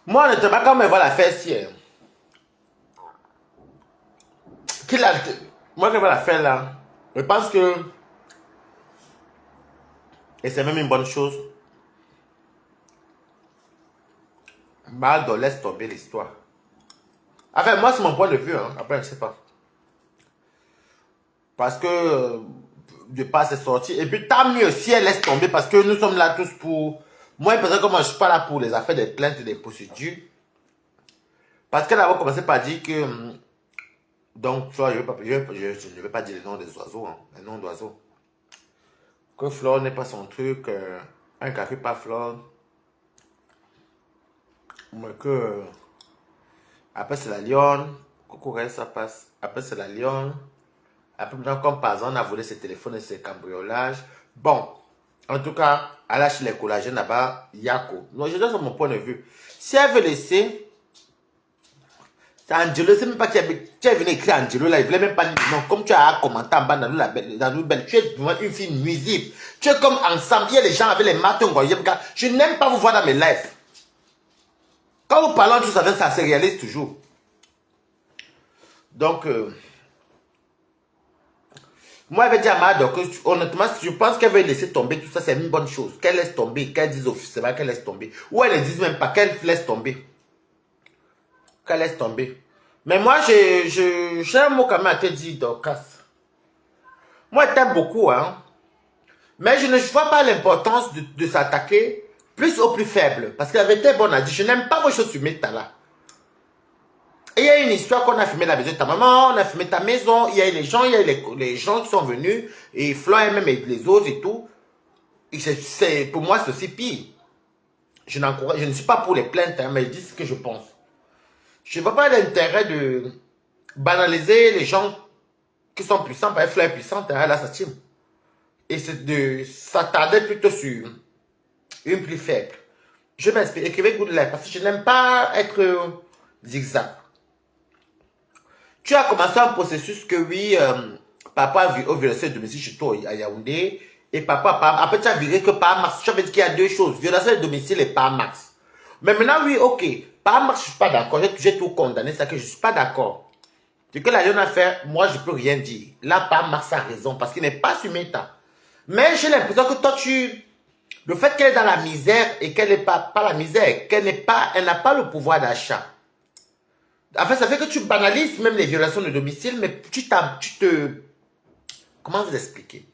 Moi, honnêtement, quand on voit la fête si, moi, quand on va la faire là, je pense que, et c'est même une bonne chose, Maldo laisse tomber l'histoire. Enfin, moi, c'est mon point de vue, hein. Après, je ne sais pas. Parce que, de pas c'est sorti. Et puis, tant mieux si elle laisse tomber, parce que nous sommes là tous pour... Moi, peut-être que moi, je ne suis pas là pour les affaires des plaintes et des procédures. Parce qu'elle avait commencé par dire que... Donc, tu vois, je ne vais pas dire le nom des oiseaux, hein, les noms d'oiseaux. Que Flore n'est pas son truc, un café pas Flore. Mais que... après, c'est la lionne. Coucou, ça passe. Après, c'est la lionne. Après, maintenant, comme par exemple, on a volé ses téléphones et ses cambriolages. Bon, en tout cas, elle lâche les collagènes là-bas, Yako. Donc, je donne mon point de vue. Si elle veut laisser... C'est Angelo, c'est même pas que tu es venu écrire Angelo là, il voulait même pas dire non. Comme tu as commenté en bas dans le belle, tu es vraiment une fille nuisible. Tu es comme ensemble, il y a les gens avec les matons. Je n'aime pas vous voir dans mes lives. Quand vous parlez tout ça, ça se réalise toujours. Donc, moi, elle avait dit à Mado que, honnêtement, je pense qu'elle veut laisser tomber tout ça, c'est une bonne chose. Qu'elle laisse tomber, qu'elle dise officiellement qu'elle laisse tomber. Ou elle ne dise même pas qu'elle laisse tomber. Qu'elle laisse tomber. Mais moi, j'ai un mot quand même à te dire, Dorcas. Moi, je t'aime beaucoup, hein. Mais je ne vois pas l'importance de s'attaquer plus aux plus faibles. Parce qu'elle avait été bonne à dire, je n'aime pas vos choses sur mes talents. Et il y a une histoire qu'on a filmé la maison de ta maman, on a filmé ta maison, il y a les gens, les gens qui sont venus, et Flo et même les autres et tout. Et pour moi, c'est aussi pire. Je ne suis pas pour les plaintes, hein, mais je dis ce que je pense. Je ne vois pas l'intérêt de banaliser les gens qui sont puissants, par exemple, Flo est puissante, elle a sa team. Et c'est de s'attarder plutôt sur une plus faible. Je m'explique, écrivez good life, parce que je n'aime pas être zigzag. Tu as commencé un processus que oui, papa a violé le domicile chez toi à Yaoundé. Et papa, après tu as viré que par max. Tu as dit qu'il y a deux choses, violation de domicile et par max. Mais maintenant, oui, ok, par max, je ne suis pas d'accord. J'ai tout condamné, c'est que je ne suis pas d'accord. Ce que la Lyon a fait, moi, je ne peux rien dire. Là, par max a raison, parce qu'il n'est pas sur mes temps. Mais j'ai l'impression que toi, le fait qu'elle est dans la misère et qu'elle n'est pas la misère, elle n'a pas le pouvoir d'achat. En fait, ça fait que tu banalises même les violations de domicile, mais comment vous expliquer?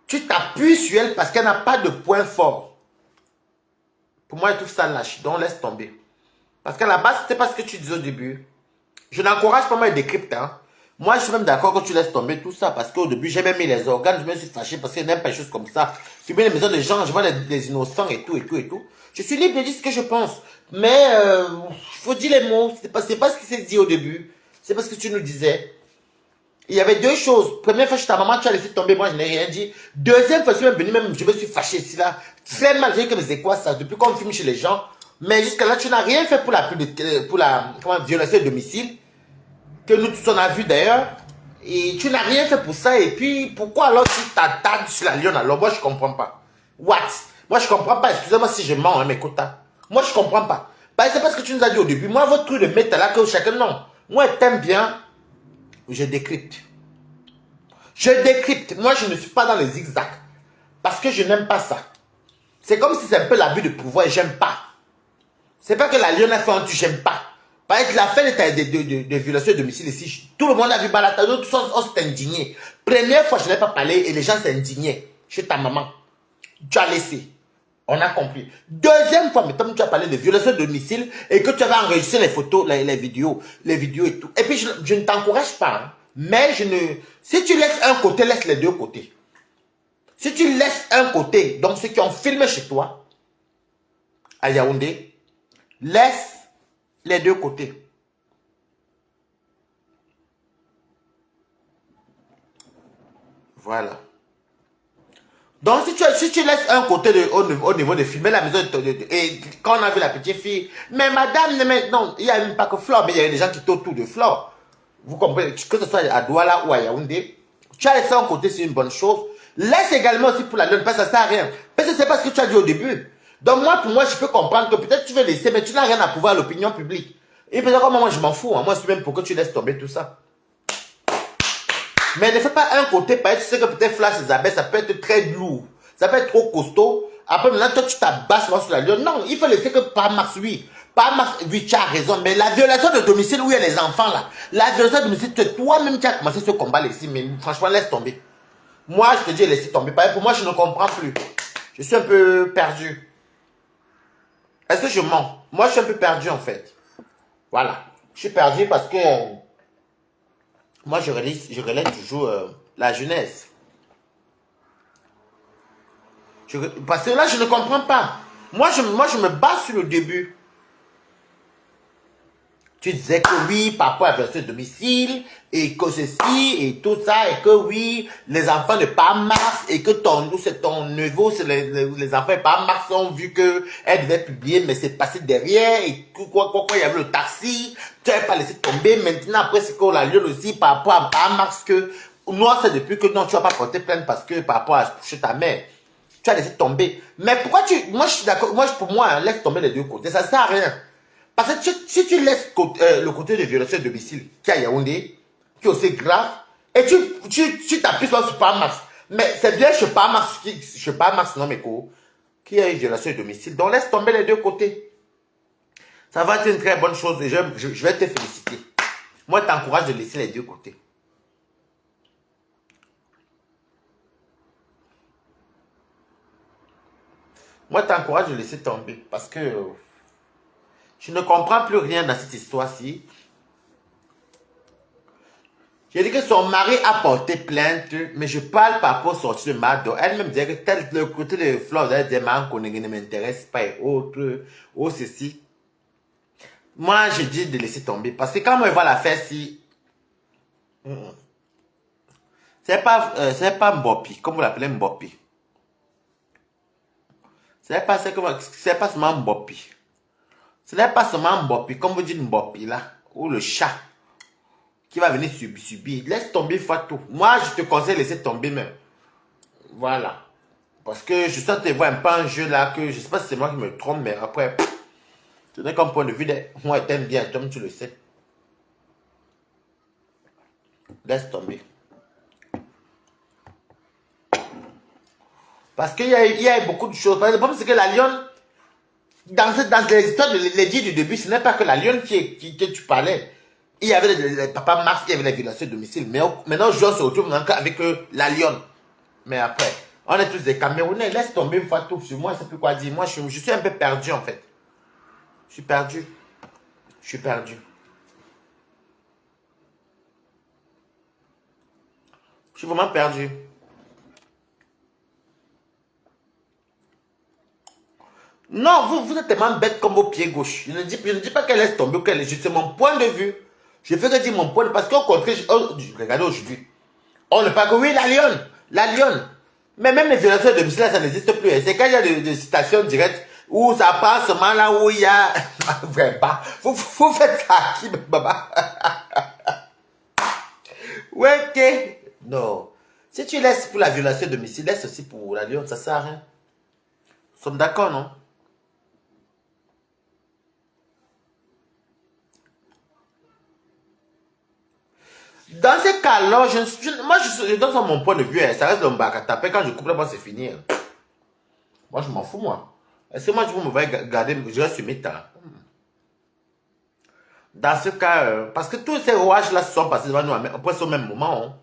Tu t'appuies sur elle parce qu'elle n'a pas de point fort. Pour moi, elle trouve ça lâche, donc laisse tomber. Parce qu'à la base, c'était pas ce que tu disais au début. Je n'encourage pas moi les décryptes, hein. Moi, je suis même d'accord que tu laisses tomber tout ça, parce qu'au début, j'ai même mis les organes, je me suis fâché parce que je n'aime pas les choses comme ça. Filmer les maisons des gens, je vois les innocents et tout, et tout, et tout. Je suis libre de dire ce que je pense. Mais, il faut dire les mots. C'est pas ce qui s'est dit au début. C'est pas ce que tu nous disais. Il y avait deux choses. Première fois, chez ta maman, tu as laissé tomber, moi je n'ai rien dit. Deuxième fois, je suis même venu, même je me suis fâché ici là. Très mal, j'ai dit que c'est quoi ça, depuis qu'on filme chez les gens. Mais jusqu'à là, tu n'as rien fait pour la violation de domicile. Que nous tous on a vu d'ailleurs. Et tu n'as rien fait pour ça. Et puis, pourquoi alors tu t'attardes sur la lionne alors? Moi, je comprends pas. What? Moi, je comprends pas. Excusez-moi si je mens, hein, mes quotas. Moi, je comprends pas. Bah, c'est parce que tu nous as dit au début. Moi, votre truc de mettre là que chacun, non. Moi, t'aimes bien. Je décrypte. Je décrypte. Moi, je ne suis pas dans les zigzags. Parce que je n'aime pas ça. C'est comme si c'est un peu l'abus de pouvoir et j'aime pas. C'est pas que la lionne a fait un truc, j'aime pas. Par exemple, la fin de violation de domicile ici, tout le monde a vu Balatano, tout on s'est indigné. Première fois, je n'ai pas parlé et les gens s'indignaient. Chez ta maman. Tu as laissé. On a compris. Deuxième fois, maintenant, tu as parlé de violation de domicile et que tu avais enregistré les photos, les vidéos et tout. Et puis, je ne t'encourage pas. Hein, mais je ne... Si tu laisses un côté, laisse les deux côtés. Si tu laisses un côté, donc ceux qui ont filmé chez toi, à Yaoundé, laisse les deux côtés. Voilà. Donc, si tu laisses un côté au niveau de filmer la maison, et quand on a vu la petite fille, mais madame, non, il n'y a même pas que Flore, mais il y a des gens qui étaient autour de Flore. Vous comprenez, que ce soit à Douala ou à Yaoundé, tu as laissé un côté, c'est une bonne chose. Laisse également aussi pour la donne, parce que ça ne sert à rien. Parce que c'est pas ce que tu as dit au début. Donc, pour moi, je peux comprendre que peut-être tu veux laisser, mais tu n'as rien à pouvoir à l'opinion publique. Et peut-être que moi, je m'en fous. Hein. Moi, je suis même pour que tu laisses tomber tout ça. Mais ne fais pas un côté, parce que tu sais que peut-être Flash Isabelle, ça peut être très lourd. Ça peut être trop costaud. Après, maintenant, toi, tu t'abasses sur la lionne. Non, il faut laisser que par Max, oui. Par Max, oui, tu as raison. Mais la violation de domicile, où il y a les enfants, là. La violation de domicile, toi-même, tu as commencé ce combat ici. Mais franchement, laisse tomber. Moi, je te dis, laisse tomber. Pour moi, je ne comprends plus. Je suis un peu perdu. Est-ce que je mens? Moi, je suis un peu perdu, en fait. Voilà. Je suis perdu parce que... moi, je relève toujours la jeunesse. Parce que là, je ne comprends pas. Moi, je me base sur le début. Tu disais que oui, par rapport à la version de domicile, et que ceci, et tout ça, et que oui, les enfants de pas Mars, et que ton neveu, les enfants de pas Mars ont vu qu'elle devait publier, mais c'est passé derrière, et quoi, il y avait le taxi, tu n'avais pas laissé tomber. Maintenant, après, c'est qu'on la lune aussi par rapport à pas Mars, que, moi, c'est depuis que non, tu vas pas porter plainte parce que par rapport à chez ta mère, tu as laissé tomber. Mais pourquoi moi, je suis d'accord, pour moi, hein, laisse tomber les deux côtés, ça sert à rien. Parce que si tu laisses le côté de violation de domicile qui est à Yaoundé, qui est aussi grave, et tu t'appuies sur Supermax, mais c'est bien chez Supermax, non, mais quoi, qui a une violation de domicile. Donc laisse tomber les deux côtés. Ça va être une très bonne chose et je vais te féliciter. Moi, je t'encourage de laisser les deux côtés. Moi, je t'encourage de laisser tomber parce que je ne comprends plus rien dans cette histoire-ci. J'ai dit que son mari a porté plainte, mais je parle par rapport au sorti de Mado. Elle-même disait que tel le côté de Flore, elle disait, ne m'intéresse pas et autres, ou ceci. Moi, je dis de laisser tomber. Parce que quand on voit l'affaire, si... c'est pas Mbopi, comme vous l'appelez Mbopi. C'est pas seulement Mbopi. Ce n'est pas seulement Mbopi, comme vous dites Mbopi là, ou le chat qui va venir subir. Laisse tomber Fatou. Moi, je te conseille de laisser tomber même. Voilà. Parce que je sens te voir un peu un jeu là, que je ne sais pas si c'est moi qui me trompe, mais après, ce n'est qu'un point de vue de moi, t'aimes bien, comme tu le sais. Laisse tomber. Parce qu'il y a beaucoup de choses. Le problème, c'est que la lionne, dans les histoires de l'édit du début, ce n'est pas que la lionne que tu parlais. Il y avait les papas Mars, il y avait les violations de domicile. Mais maintenant, je se retrouve avec la lionne. Mais après, on est tous des Camerounais. Laisse tomber une fois tout sur moi, je ne sais plus quoi dire. Moi, je suis un peu perdu en fait. Je suis perdu. Je suis perdu. Je suis vraiment perdu. Non, vous êtes tellement bête comme vos pieds gauche. Je ne dis pas qu'elle laisse tomber ou qu'elle est juste mon point de vue. Je fais que dire mon point parce qu'au contraire, regardez aujourd'hui, on ne parle que oui, la lionne. Mais même les violations de domicile, ça n'existe plus. C'est quand il y a des citations directes où ça passe seulement là où il y a. Vraiment. Vous faites ça à qui, baba? Ouais, ok. Non. Si tu laisses pour la violation de domicile, laisse aussi pour la lionne, ça sert à rien. Nous sommes d'accord, non? Dans ces cas-là, je donne mon point de vue. Hein. Ça reste le taper. Quand je coupe la moi, c'est fini. Hein. Moi, je m'en fous, moi. Est-ce que moi, je me vais garder, je reste sur mes temps. Dans ce cas, parce que tous ces rouages-là se sont passés devant nous après au même moment. Hein.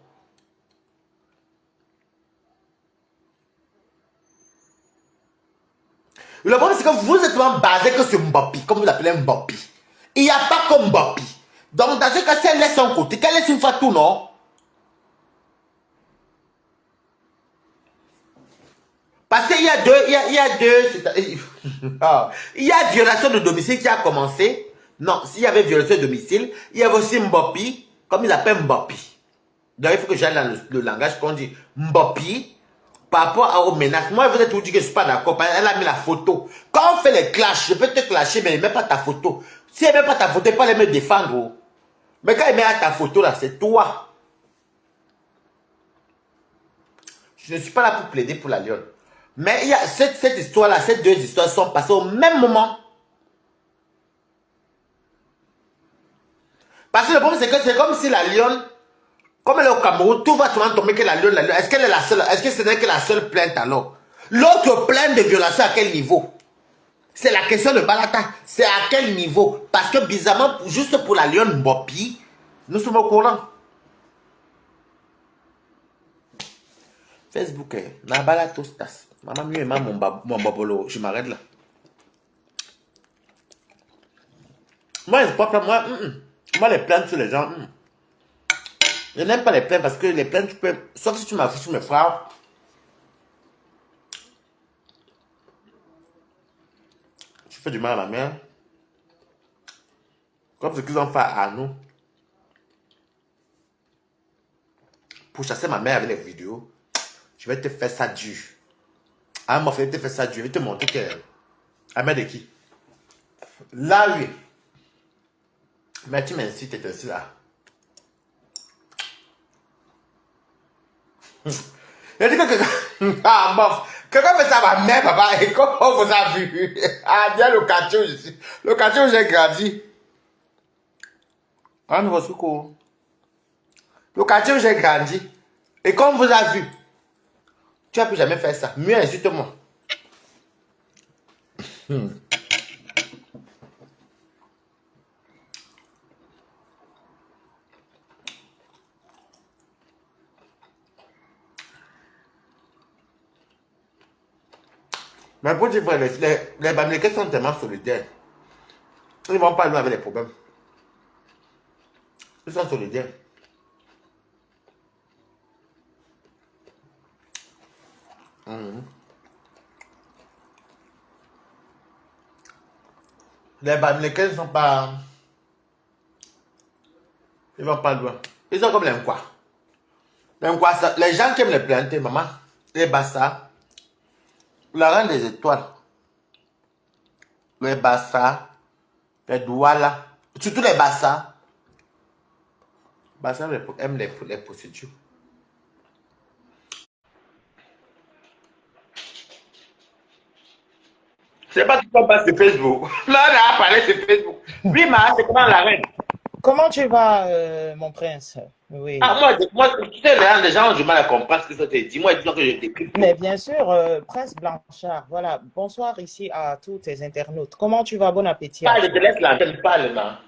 Le problème, c'est que vous êtes vraiment basé que sur Mbappé, comme vous l'appelez Mbappé. Il n'y a pas comme Mbappé. Donc, dans ce cas, si elle laisse son côté, qu'elle laisse une fois tout, non? Parce qu'il y a deux, il y a violation de domicile qui a commencé. Non, s'il y avait violation de domicile, il y avait aussi Mbappé, comme ils appellent Mbappé. Donc, il faut que j'aille dans le langage qu'on dit Mbappé. Par rapport aux menaces, moi, je vous ai tout dit que je ne suis pas d'accord. Elle a mis la photo. Quand on fait les clashs, je peux te clasher, mais ne mets pas ta photo. Si elle ne met pas ta photo, elle ne peut pas me défendre. Oh. Mais quand elle met ta photo, là, c'est toi. Je ne suis pas là pour plaider pour la lionne. Mais il y a cette histoire-là, ces deux histoires sont passées au même moment. Parce que le problème, c'est que c'est comme si la lionne, comme elle est au Cameroun, tout va souvent tomber que la lionne. Est-ce qu'elle est la seule? Est-ce que ce n'est que la seule plainte alors? L'autre plainte de violation à quel niveau? C'est la question de Balata. C'est à quel niveau? Parce que bizarrement, juste pour la lionne Mbopi, nous sommes au courant. Facebook, na balata tostas. Maman mieux aimant mon babolo. Je m'arrête là. Moi, je pas moi, les plaintes sur les gens. Je n'aime pas les plaintes parce que les plaintes, tu peux. Sauf si tu m'as sur mes frères. Tu fais du mal à ma mère. Comme ce qu'ils ont fait à nous. Pour chasser ma mère avec les vidéos. Je vais te faire ça dur. Ah, mon frère, je vais te faire ça dur. Je vais te montrer que. À mère de qui? Là, oui. Mais tu m'incites, t'es ainsi là. Il dit que quelqu'un. Ah, bof. Quelqu'un fait ça à ma mère, papa. Et comment on vous a vu? Ah, bien le quartier où je suis. Le quartier où j'ai grandi. Ah, nous voici quoi? Le quartier où j'ai grandi. Et comme vous a vu, tu n'as plus jamais fait ça. Mieux insulte-moi. Mais pour dire vrai, les Bamilekés sont tellement solidaires. Ils ne vont pas nous avec les problèmes. Ils sont solidaires. Les Bamilekés ne sont pas. Ils ne vont pas loin. Ils sont comme les Nkwa. Les Nkwa, les gens qui aiment les planter, maman, les Bassa, la reine des étoiles, les Bassa, les Douala, surtout les Bassa. Bassa aiment les procédures. C'est pas tout comme passe sur Facebook. Là, on a parlé sur Facebook. Oui, ma, c'est comment la reine? Comment tu vas, mon prince? Oui. Ah, tu sais, les gens ont du mal à comprendre ce que ça te dit. Moi, disons que je t'écris Mais tout. bien sûr, Prince Blanchard, voilà. Bonsoir ici à tous tes internautes. Comment tu vas? Bon appétit à Parle, je te toi. laisse l'antenne, parle, ma.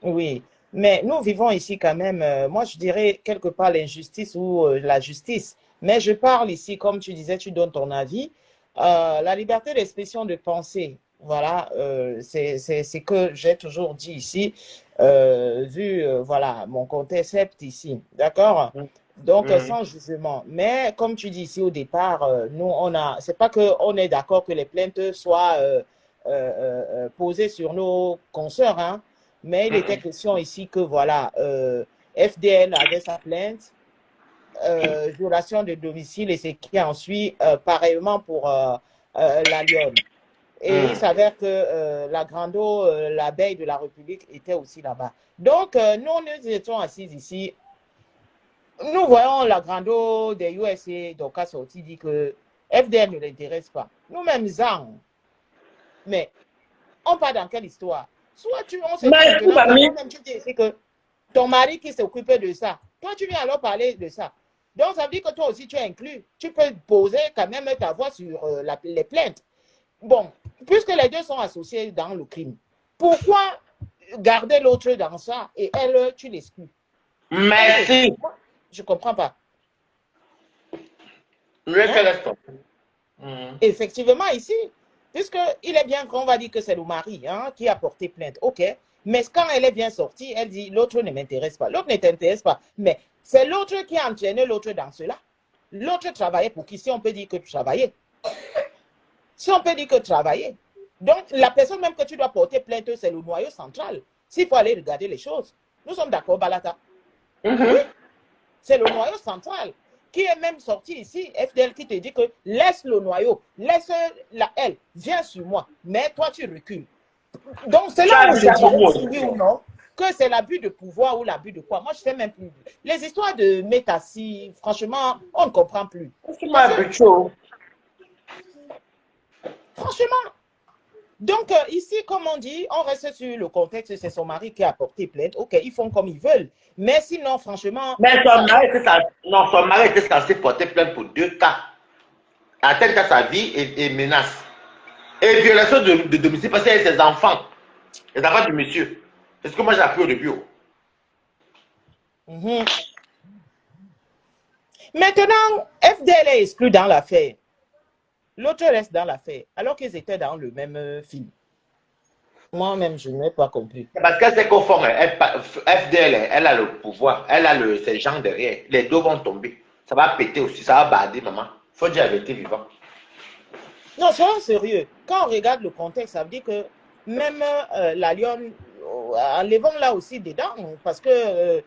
Oui. Mais nous vivons ici quand même, moi je dirais quelque part l'injustice ou la justice. Mais je parle ici, comme tu disais, tu donnes ton avis. La liberté d'expression de pensée, voilà, c'est ce que j'ai toujours dit ici, vu, voilà, mon concept ici. D'accord? Donc, Mhm. sans jugement. Mais comme tu dis ici au départ, nous, c'est pas qu'on est d'accord que les plaintes soient posées sur nos consoeurs, hein. Mais il était question ici que, voilà, FDL avait sa plainte, violation de domicile et ce qui en suit, pareillement pour la Lionne. Et il s'avère que la Grando, l'abeille de la République, était aussi là-bas. Donc, nous étions assis ici. Nous voyons la Grando des USA, donc a sorti, dit que FDL ne l'intéresse pas. Nous-mêmes, mais on part dans quelle histoire? Soit on se dit maintenant, toi-même, tu dis ici que ton mari qui s'occupait de ça, toi, tu viens alors parler de ça. Donc, ça veut dire que toi aussi, tu es inclus. Tu peux poser quand même ta voix sur les plaintes. Bon, puisque les deux sont associés dans le crime, pourquoi garder l'autre dans ça et elle, tu l'exclus? Merci. Je ne comprends pas. Effectivement, ici, puisqu'il est bien qu'on va dire que c'est le mari qui a porté plainte, ok, mais quand elle est bien sortie, elle dit l'autre ne m'intéresse pas. L'autre ne t'intéresse pas, mais c'est l'autre qui a entraîné l'autre dans cela. L'autre travaillait pour qui? Si on peut dire que tu travaillais. Si on peut dire que travailler. Donc, la personne même que tu dois porter plainte, c'est le noyau central. S'il faut aller regarder les choses. Nous sommes d'accord, Balata? Oui, c'est le noyau central qui est même sorti ici, FDL, qui te dit que laisse le noyau, laisse elle, viens sur moi, mais toi tu recules. Donc c'est là où je dis, oui ou non, que c'est l'abus de pouvoir ou l'abus de quoi. Moi je ne sais même plus. Les histoires de Métassi, franchement, on ne comprend plus. Franchement. Donc, ici, comme on dit, on reste sur le contexte, c'est son mari qui a porté plainte. Ok, ils font comme ils veulent. Mais sinon, franchement... Mais son mari était censé porter plainte pour 2 cas. Atteinte à sa vie et menace. Et violation de domicile parce qu'il y a ses enfants. Les enfants du monsieur. C'est ce que moi j'ai appris au début. Maintenant, FDL est exclu dans l'affaire. L'autre reste dans l'affaire, alors qu'ils étaient dans le même film. Moi-même, je n'ai pas compris. Parce qu'elle sait qu'au fond, FDL, elle a le pouvoir, elle a ces gens derrière. Les deux vont tomber. Ça va péter aussi, ça va bader, maman. Faut dire la vérité vivant. Non, soyons sérieux. Quand on regarde le contexte, ça veut dire que même la Lionne, enlevons là aussi dedans, parce que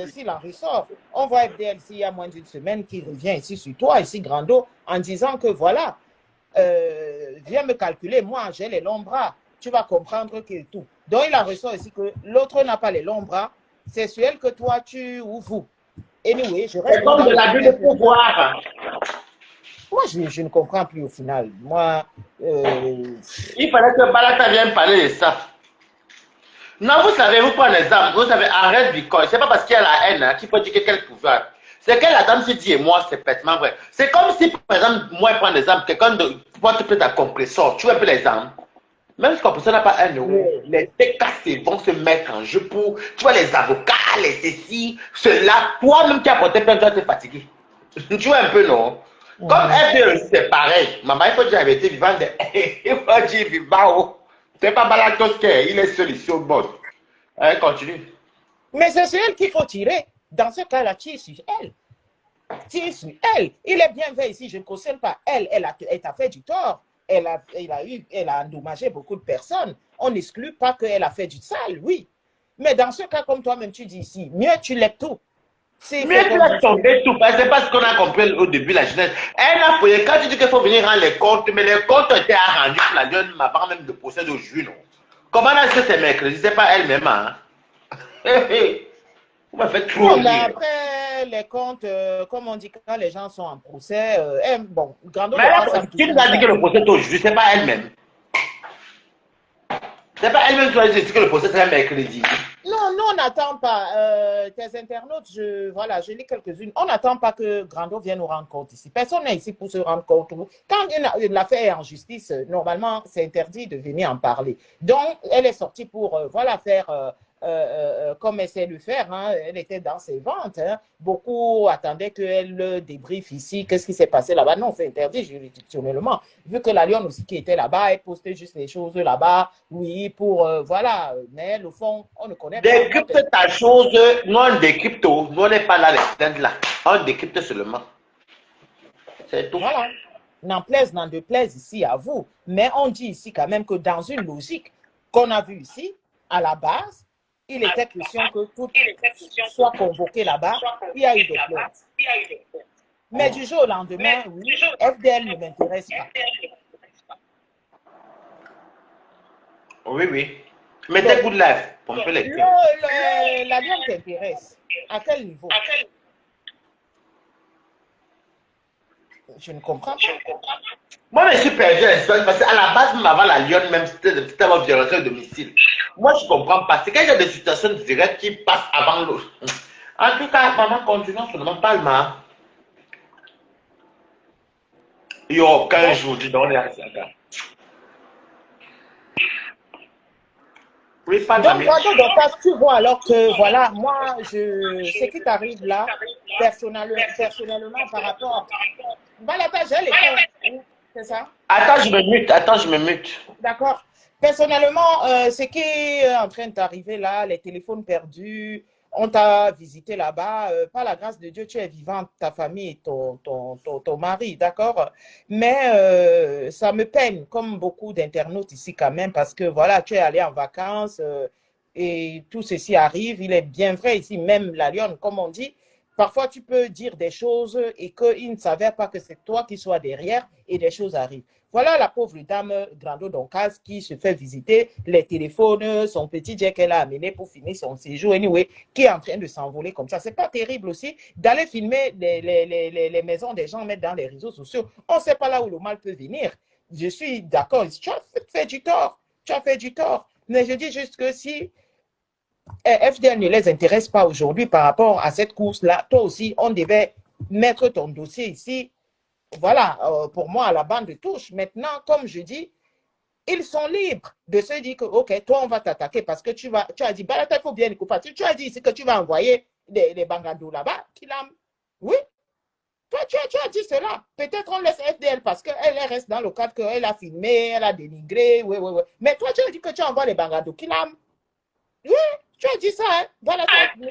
s'il en ressort, on voit FDL s'il y a moins d'une semaine qui revient ici sur toi, ici Grando, en disant que voilà, viens me calculer, moi j'ai les longs bras, tu vas comprendre que tout. Donc il en ressort ici que l'autre n'a pas les longs bras, c'est sur elle que toi tu ou vous. Anyway, je reste c'est comme de l'abus de pouvoir. Moi, je ne comprends plus au final. Moi, il fallait que Balata vienne parler de ça. Non, vous savez, vous prenez un exemple, vous savez, arrête Bitcoin. C'est pas parce qu'il y a la haine qu'il faut dire quel pouvoir. C'est que la dame se dit et moi, c'est parfaitement vrai. C'est comme si, par exemple, moi, je prends l'exemple, quelqu'un porte peut-être un compresseur. Tu vois un peu l'exemple. Même si le compresseur n'a pas 1 euro, les TKC vont se mettre en jeu pour, tu vois, les avocats, les ceci, cela. Toi-même qui as porté plainte, tu vas te fatiguer. Tu vois un peu, non? Comme FDL, c'est pareil. Maman, il faut dire la vérité vivante. Il faut dire vivant. C'est pas Balatos qui il est seul ici au bord. Allez, continue. Mais c'est sur elle qu'il faut tirer. Dans ce cas-là, tire sur elle. Tire sur elle. Il est bien fait ici, je ne cautionne pas. Elle t'a fait du tort. Elle a endommagé beaucoup de personnes. On n'exclut pas qu'elle a fait du sale, oui. Mais dans ce cas, comme toi-même tu dis ici, mieux tu lèves tout. Mieux tu laisses tomber tout, parce que c'est pas ce qu'on a compris au début, la jeunesse. Elle a fouillé, quand tu dis qu'il faut venir rendre les comptes, mais les comptes ont été rendus pour la lionne, ma part même de procès d'aujourd'hui, non? Comment est-ce que c'est mercredi? C'est pas elle-même, hein? Vous m'avez fait trop rire. Après, les comptes, comme on dit, quand les gens sont en procès, bon, Grando mais tu nous as dit que le procès est aujourd'hui, c'est pas elle-même. C'est pas elle-même qui a dit que le procès serait mercredi. Non, nous, on n'attend pas. Tes internautes, voilà, je lis quelques-unes. On n'attend pas que Grando vienne nous rendre compte ici. Personne n'est ici pour se rendre compte. Quand l'affaire est en justice, normalement, c'est interdit de venir en parler. Donc, elle est sortie pour, voilà, faire comme elle sait le faire. Hein. Elle était dans ses ventes. Hein. Beaucoup attendaient qu'elle débriefe ici. Qu'est-ce qui s'est passé là-bas? Non, c'est interdit juridictionnellement. Vu que la Lionne aussi qui était là-bas, elle postait juste les choses là-bas. Oui, pour, voilà. Mais le fond, on ne connaît pas. Décrypte ta chose. Nous, on décrypte. Nous, on n'est pas là, les là. On décrypte seulement. C'est tout. Voilà. N'en plaise, n'en déplaise ici à vous. Mais on dit ici quand même que dans une logique qu'on a vue ici, à la base, il était question que tout soit convoqué là-bas. Il y a eu des plaintes. Mais du jour au lendemain, oui, FDL ne m'intéresse pas. Oui, oui. Mettez Donc, good life. On peut les faire. l'avion t'intéresse. À quel niveau? Je ne comprends pas. Moi, je suis perdu à l'espace parce qu'à la base, même avant la Lyon, même c'était avoir violation de domicile. Moi, je ne comprends pas. C'est qu'il y a des situations directes qui passent avant l'autre. En tout cas, maman, continuons seulement, parle, ma. Il n'y a aucun Donc, jour, dis donc, on est à ça. Oui, parle, donc, mamie. Grando Dorcas, tu vois alors que, voilà, moi, ce qui t'arrive là, personnellement, par rapport. Balata, j'ai l'écho. Oui, c'est ça? Attends, je me mute. Attends, je me mute. D'accord. Personnellement, ce qui est en train d'arriver là, les téléphones perdus, on t'a visité là-bas, par la grâce de Dieu, tu es vivante, ta famille et ton mari, d'accord? Mais ça me peine, comme beaucoup d'internautes ici quand même, parce que voilà, tu es allé en vacances et tout ceci arrive. Il est bien vrai ici, même la lionne, comme on dit, parfois tu peux dire des choses et qu'il ne s'avère pas que c'est toi qui sois derrière et des choses arrivent. Voilà la pauvre dame Grando Doncas qui se fait visiter les téléphones, son petit jet qu'elle a amené pour finir son séjour, anyway, qui est en train de s'envoler comme ça. C'est pas terrible aussi d'aller filmer les maisons des gens, mettre dans les réseaux sociaux. On ne sait pas là où le mal peut venir. Je suis d'accord, tu as fait du tort. Tu as fait du tort. Mais je dis juste que si FDL ne les intéresse pas aujourd'hui par rapport à cette course-là, toi aussi, on devait mettre ton dossier ici. Voilà, pour moi, à la bande de touche. Maintenant, comme je dis, ils sont libres de se dire que, OK, toi, on va t'attaquer parce que tu as dit, bah, il faut bien écouter. Tu as dit ici que tu vas envoyer des bangados là-bas. Oui, toi, tu as dit cela. Peut-être on laisse FDL parce qu'elle reste dans le cadre qu'elle a filmé, elle a dénigré. Oui, oui, oui. Mais toi, tu as dit que tu envoies les bangados. Oui, tu as dit ça. Hein? Voilà, oui.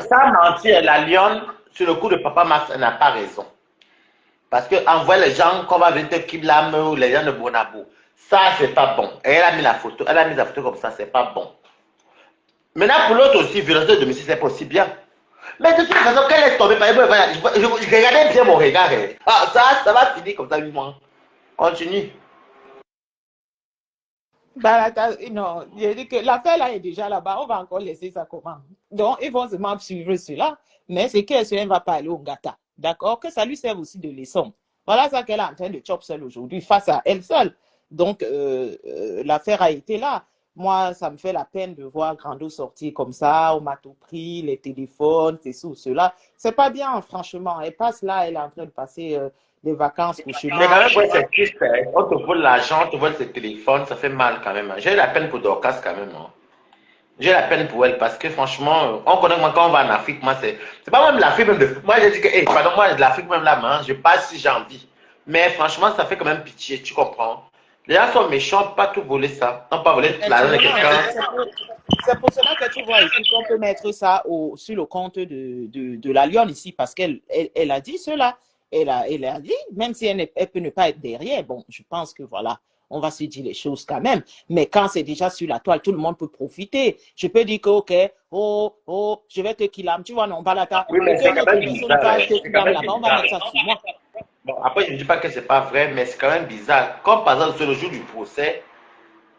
Ça mentir, la lionne, sur le coup de Papa Max, elle n'a pas raison. Parce que envoyer les gens qu'on va venir te Kiblam ou les gens de Bonabo, ça, c'est pas bon. Et elle a mis la photo, elle a mis la photo comme ça, c'est pas bon. Maintenant, pour l'autre aussi, violence de domicile, c'est pas aussi bien. Mais de toute façon, quand elle est tombée, par exemple, je regardais bien mon regard. Ah, ça va finir comme ça, vivement. Continue. Bah, non, je dis que l'affaire là est déjà là-bas, on va encore laisser ça comment. Donc, ils vont seulement suivre cela, mais c'est qu'elle ne va pas aller au gata. D'accord? Que ça lui serve aussi de leçon. Voilà ça qu'elle est en train de chop seule aujourd'hui, face à elle seule. Donc, l'affaire a été là. Moi, ça me fait la peine de voir Grando sortir comme ça, on m'a tout pris, les téléphones, ceci ou cela. C'est pas bien, franchement. Elle passe là, elle est en train de passer des vacances Mais quand cauchemar. même, ouais, c'est triste. Hein. On te vole l'argent, on te vole ses téléphones, ça fait mal quand même. Hein. J'ai la peine pour Dorcas quand même. Hein. J'ai la peine pour elle parce que franchement, on connaît moi quand on va en Afrique, moi c'est pas même l'Afrique même de. Moi j'ai dit que, hey, pardon, moi de l'Afrique même là, hein, je passe si j'ai envie. Mais franchement, ça fait quand même pitié, tu comprends. Les gens sont méchants, pas tout voler ça. On pas voler l'argent de Effectivement, quelqu'un. c'est pour cela que tu vois ici qu'on peut mettre ça sur le compte de la Lyon ici, parce qu'elle a dit cela. Elle a dit, même si elle peut ne pas être derrière, bon, je pense que voilà, on va se dire les choses quand même. Mais quand c'est déjà sur la toile, tout le monde peut profiter. Je peux dire que, OK, je vais te killam. Tu vois, non, balata. Oui, mais c'est Qu'une quand autre même personne bizarre. va Hein. te C'est quand killam même là-bas, on va bizarre. mettre ça sur moi. Bon, après, je ne dis pas que c'est pas vrai, mais c'est quand même bizarre. Comme par exemple, c'est le jour du procès,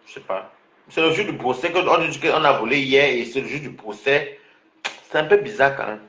je sais pas. C'est le jour du procès qu'on dit qu'on a volé hier et c'est le jour du procès. C'est un peu bizarre quand même.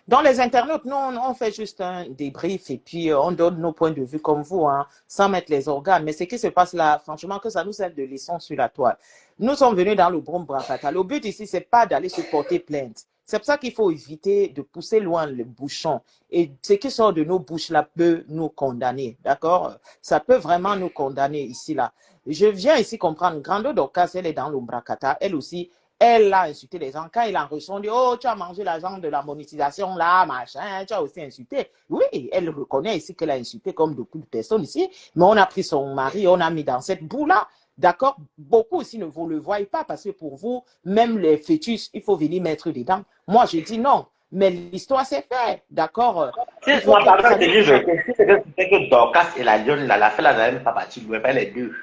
Dans les internautes, nous, on fait juste un débrief et puis on donne nos points de vue comme vous, hein, sans mettre les organes. Mais ce qui se passe là, franchement, que ça nous sert de leçon sur la toile. Nous sommes venus dans le Brom Bracata. Le but ici, c'est pas d'aller se porter plainte. C'est pour ça qu'il faut éviter de pousser loin le bouchon. Et ce qui sort de nos bouches là peut nous condamner, d'accord? Ça peut vraiment nous condamner ici là. Je viens ici comprendre. Grando Dorcas, elle est dans l'Ombracata. Elle aussi, elle a insulté les gens. Quand il en reçoit, on dit, oh, tu as mangé l'argent de la monétisation là, machin, tu as aussi insulté. Oui, elle reconnaît ici qu'elle a insulté comme beaucoup de personnes ici, mais on a pris son mari, on a mis dans cette boue-là. D'accord? Beaucoup aussi ne vous le voyez pas parce que pour vous, même les fœtus, il faut venir mettre dedans. Moi, je dis non. Mais l'histoire s'est faite, d'accord? Si Il je faut m'en que parle, ça je ne te dis, soit. si c'est que Dorcas et la lionne, là, la fait la même pas partie loin, pas les deux.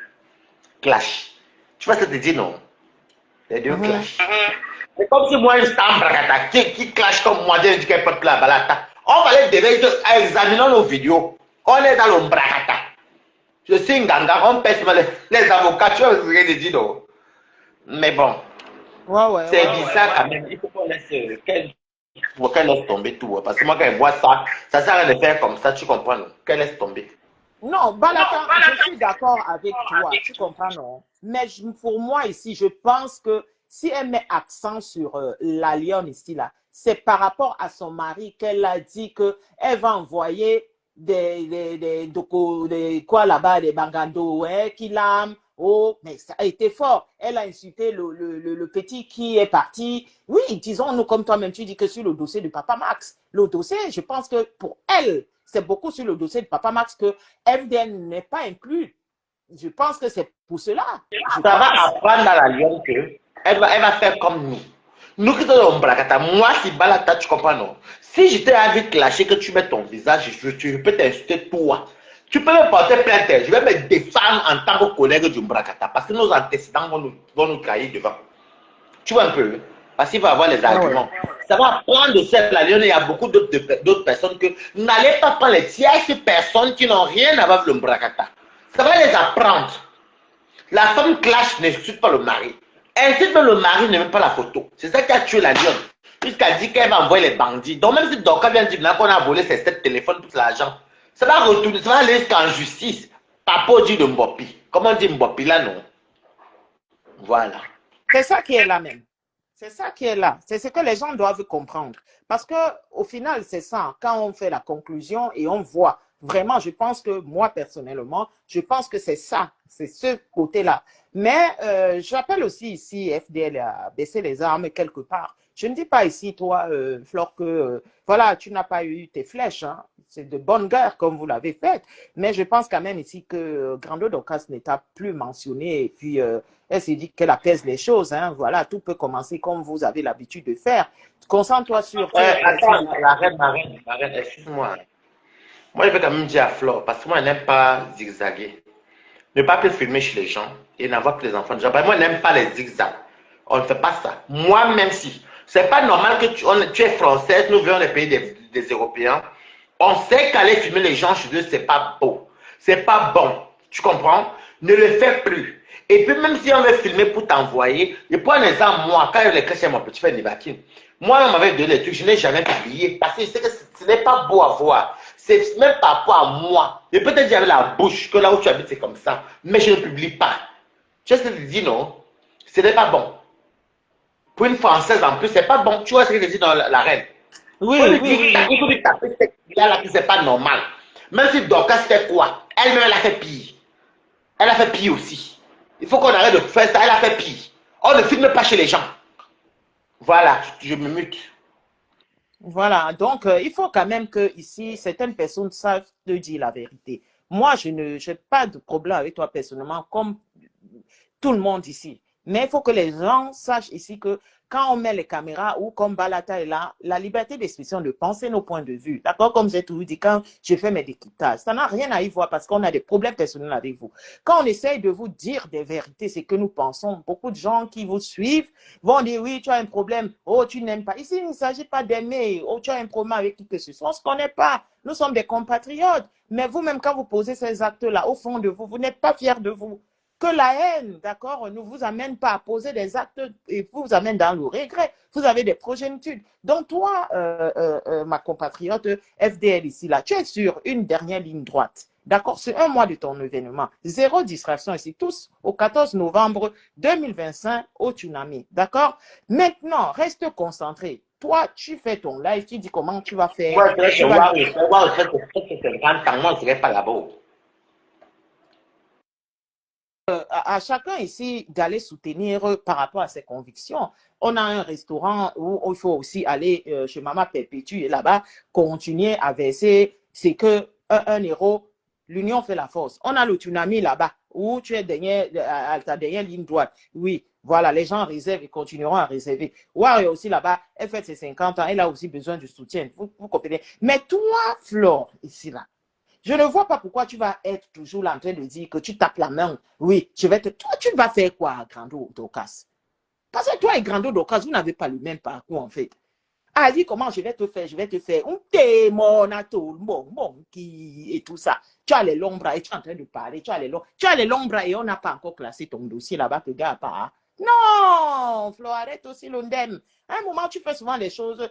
clashent. Tu vois ce que je te dis, non? Les deux clashent. C'est comme si moi, une star Brakata qui clash comme moi, je dis qu'elle peut la balata. On va les donner, examinons nos vidéos. On est dans le Brakata. Je suis un ganga, on pèse les avocats, tu vois ce que je dis, non? Mais bon, c'est bizarre quand même. Il faut qu'on laisse, qu'elle laisse tomber tout. Parce que moi, quand elle voit ça, ça sert à rien de faire comme ça, tu comprends, non? Qu'elle laisse tomber. Non, Balata, je suis d'accord avec toi, tu comprends, non? Mais pour moi ici, je pense que si elle met accent sur la lionne ici, là, c'est par rapport à son mari qu'elle a dit qu'elle va envoyer quoi là-bas, des bangando, ouais, qui l'âme. Oh, mais ça a été fort. Elle a insulté le petit qui est parti. Oui, disons-nous, comme toi-même, tu dis que sur le dossier de Papa Max, le dossier, je pense que pour elle, c'est beaucoup sur le dossier de Papa Max que FDN n'est pas inclus. Je pense que c'est pour cela. Ça va apprendre à la lionne que elle va faire comme nous. Nous qui sommes Brakata, moi si Balata, tu comprends non? Si je t'ai envie de clasher, que tu mets ton visage, je peux t'insulter toi. Tu peux me porter plainte, je vais me défendre en tant que collègue du Brakata parce que nos antécédents vont nous trahir devant. Tu vois un peu? Parce qu'il va avoir les arguments. Ça va prendre de cette la lionne, il y a beaucoup d'autres personnes que n'allez pas prendre les tierces personnes qui n'ont rien à voir avec le Brakata. Ça va les apprendre. La femme clash n'insulte pas le mari. Insulte le mari, ne met pas la photo. C'est ça qui a tué la lionne. Puisqu'elle dit qu'elle va envoyer les bandits. Donc même si Doka vient dire qu'on a volé ses 7 téléphones, tout l'argent, ça va retourner, ça va aller jusqu'en justice. Papa dit de Mbopi. Comment on dit Mbopi là, non? Voilà. C'est ça qui est là même. C'est ça qui est là. C'est ce que les gens doivent comprendre. Parce que au final, c'est ça. Quand on fait la conclusion et on voit, vraiment, je pense que moi, personnellement, je pense que c'est ça. C'est ce côté-là. Mais j'appelle aussi ici FDL à baisser les armes quelque part. Je ne dis pas ici, toi, Flore, que voilà, tu n'as pas eu tes flèches. Hein. C'est de bonne guerre comme vous l'avez fait. Mais je pense quand même ici que Grando Docas n'est plus mentionné. Et puis, elle s'est dit qu'elle apaise les choses. Hein. Voilà, tout peut commencer comme vous avez l'habitude de faire. Concentre-toi sur... Attends, la reine, excuse-moi. Moi, je vais quand même dire à Flore, parce que moi, je n'aime pas zigzaguer. Ne pas plus filmer chez les gens et n'avoir que les enfants de gens. Moi, je n'aime pas les zigzags. On ne fait pas ça. Moi, même si. C'est pas normal que tu es française, nous venons des pays des Européens. On sait qu'aller filmer les gens chez eux, c'est pas beau. C'est pas bon. Tu comprends? Ne le fais plus. Et puis, même si on veut filmer pour t'envoyer, je prends un exemple, moi, quand les chez mon petit frère Nivakin, moi, on m'avait donné des trucs, je n'ai jamais publié parce que je sais que ce n'est pas beau à voir. C'est même par rapport à moi. Et peut-être j'avais la bouche, que là où tu habites, c'est comme ça. Mais je ne publie pas. Tu sais ce que je dis, non? Ce n'est pas bon. Pour une Française en plus, c'est pas bon. Tu vois ce que je dis dans la reine? Oui, Il faut lui taper cette là que c'est pas normal. Même si Dorcas fait quoi? Elle-même, elle a fait pire. Elle a fait pire aussi. Il faut qu'on arrête de faire ça. Elle a fait pire. On ne filme pas chez les gens. Voilà, je me mute. Voilà, donc il faut quand même que ici certaines personnes savent te dire la vérité. Moi, je n'ai pas de problème avec toi personnellement, comme tout le monde ici. Mais il faut que les gens sachent ici que quand on met les caméras ou comme Balata est là, la liberté d'expression de penser nos points de vue. D'accord? Comme j'ai toujours dit, quand je fais mes décryptages, ça n'a rien à y voir parce qu'on a des problèmes personnels avec vous. Quand on essaye de vous dire des vérités, c'est que nous pensons. Beaucoup de gens qui vous suivent vont dire oui, tu as un problème, oh, tu n'aimes pas. Ici, il ne s'agit pas d'aimer, oh, tu as un problème avec qui que ce soit. On ne se connaît pas. Nous sommes des compatriotes. Mais vous-même, quand vous posez ces actes-là, au fond de vous, vous n'êtes pas fiers de vous. Que la haine, d'accord, ne vous amène pas à poser des actes et vous amène dans le regret. Vous avez des progénitudes. Donc toi, ma compatriote FDL ici, là, tu es sur une dernière ligne droite. D'accord, c'est un mois de ton événement. Zéro distraction ici, tous au 14 novembre 2025 au Tsunami. D'accord? Maintenant, reste concentré. Toi, tu fais ton live, tu dis comment tu vas faire. Moi, je vais voir le fait que c'est 50 ans, moi, je ne serai pas là-bas. À chacun ici d'aller soutenir par rapport à ses convictions. On a un restaurant où il faut aussi aller chez Maman Perpétue et là-bas continuer à verser. C'est que un euro, l'union fait la force. On a le tsunami là-bas où tu es à ta dernière ligne droite. Oui, voilà, les gens réservent et continueront à réserver. Wario aussi là-bas, elle fait ses 50 ans, elle a aussi besoin du soutien. Vous comprenez? Mais toi, Flore, ici là, Je ne vois pas pourquoi tu vas être toujours là en train de dire que tu tapes la main. Oui, je vais te... Toi, tu vas faire quoi, Grando Docas? Parce que toi et Grando Docas, vous n'avez pas le même parcours, en fait. Ah, dit comment je vais te faire, je vais te faire. On t'émonato, bon, qui et tout ça. Tu as les longs bras et tu es en train de parler. Tu as les longs bras et on n'a pas encore classé ton dossier là-bas que gars pas. Non, Flo, arrête aussi l'ondem. À un moment, tu fais souvent les choses.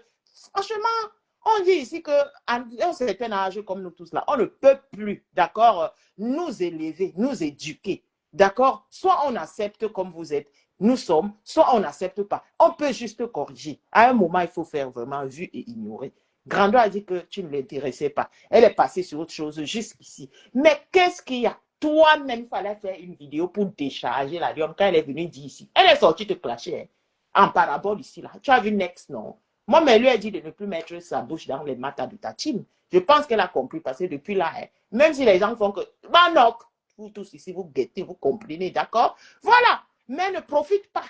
Franchement, on dit ici qu'à un certain âge comme nous tous là, on ne peut plus, d'accord, nous élever, nous éduquer. D'accord? Soit on accepte comme vous êtes, nous sommes, soit on n'accepte pas. On peut juste corriger. À un moment, il faut faire vraiment vu et ignorer. Grando a dit que tu ne l'intéressais pas. Elle est passée sur autre chose jusqu'ici. Mais qu'est-ce qu'il y a? Toi-même, il fallait faire une vidéo pour décharger la lionne quand elle est venue dire ici. Elle est sortie te clasher en parabole ici, là. Tu as vu Next, non? Moi, mais lui a dit de ne plus mettre sa bouche dans les matas de ta team. Je pense qu'elle a compris parce que depuis là, même si les gens font que, bah non, vous tous ici, vous guettez, vous comprenez, d'accord? Voilà. Mais ne profite pas.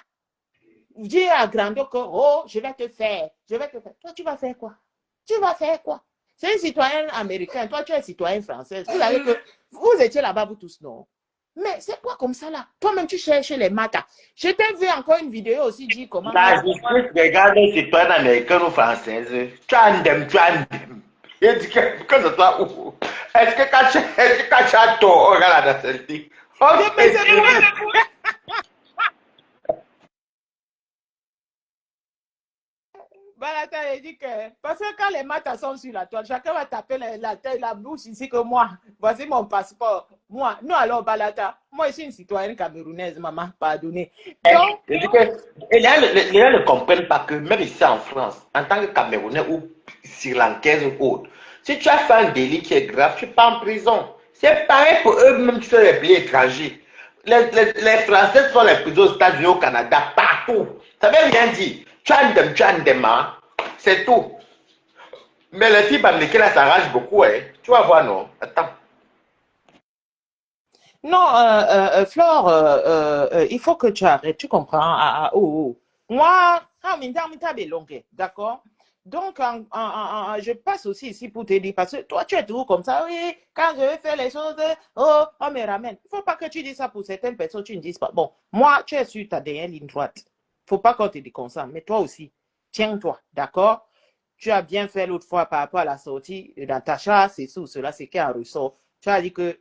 Dis à Grando que, oh, je vais te faire, je vais te faire. Toi, tu vas faire quoi? Tu vas faire quoi? C'est un citoyen américain, toi, tu es un citoyen français. Vous savez que vous étiez là-bas, vous tous, non? Mais c'est quoi comme ça là? Toi-même, tu cherches les matas. Je t'ai vu encore une vidéo aussi dire comment. La justice regarde les citoyens américains ou françaises. Tu as un dem, tu as un dem. Il dit que ce soit où? Est-ce que quand tu as tort, on regarde la nationalité? Mais c'est vrai. Balata, il dit que, parce que quand les maths sont sur la toile, chacun va taper la tête, la bouche ici que moi. Voici mon passeport. Moi, non alors Balata, moi je suis une citoyenne camerounaise, maman, pardonnez. Donc, Je dis que les gens ne comprennent pas que même ici en France, en tant que Camerounais ou Sri Lankaise ou autre, si tu as fait un délit qui est grave, tu pars en prison. C'est pareil pour eux-mêmes qui sont les pays étrangers. Les Français sont les prisons aux États-Unis, au Canada, partout. Ça veut rien dire. Tu as un démon, c'est tout. Mais les filles américaines, là, ça rage beaucoup. Hein. Tu vas voir, non? Attends. non, Flore, il faut que tu arrêtes, tu comprends? Oh. Moi, d'accord? Donc, je passe aussi ici pour te dire, parce que toi, tu es toujours comme ça, oui, quand je vais faire les choses, oh, on me ramène. Il ne faut pas que tu dises ça pour certaines personnes, tu ne dises pas. Bon, moi, tu es sur ta dernière ligne droite. Il ne faut pas qu'on te déconcentre, mais toi aussi, tiens-toi, d'accord? Tu as bien fait l'autre fois par rapport à la sortie de Natacha, c'est sous cela, c'est qui en ressort. Tu as dit que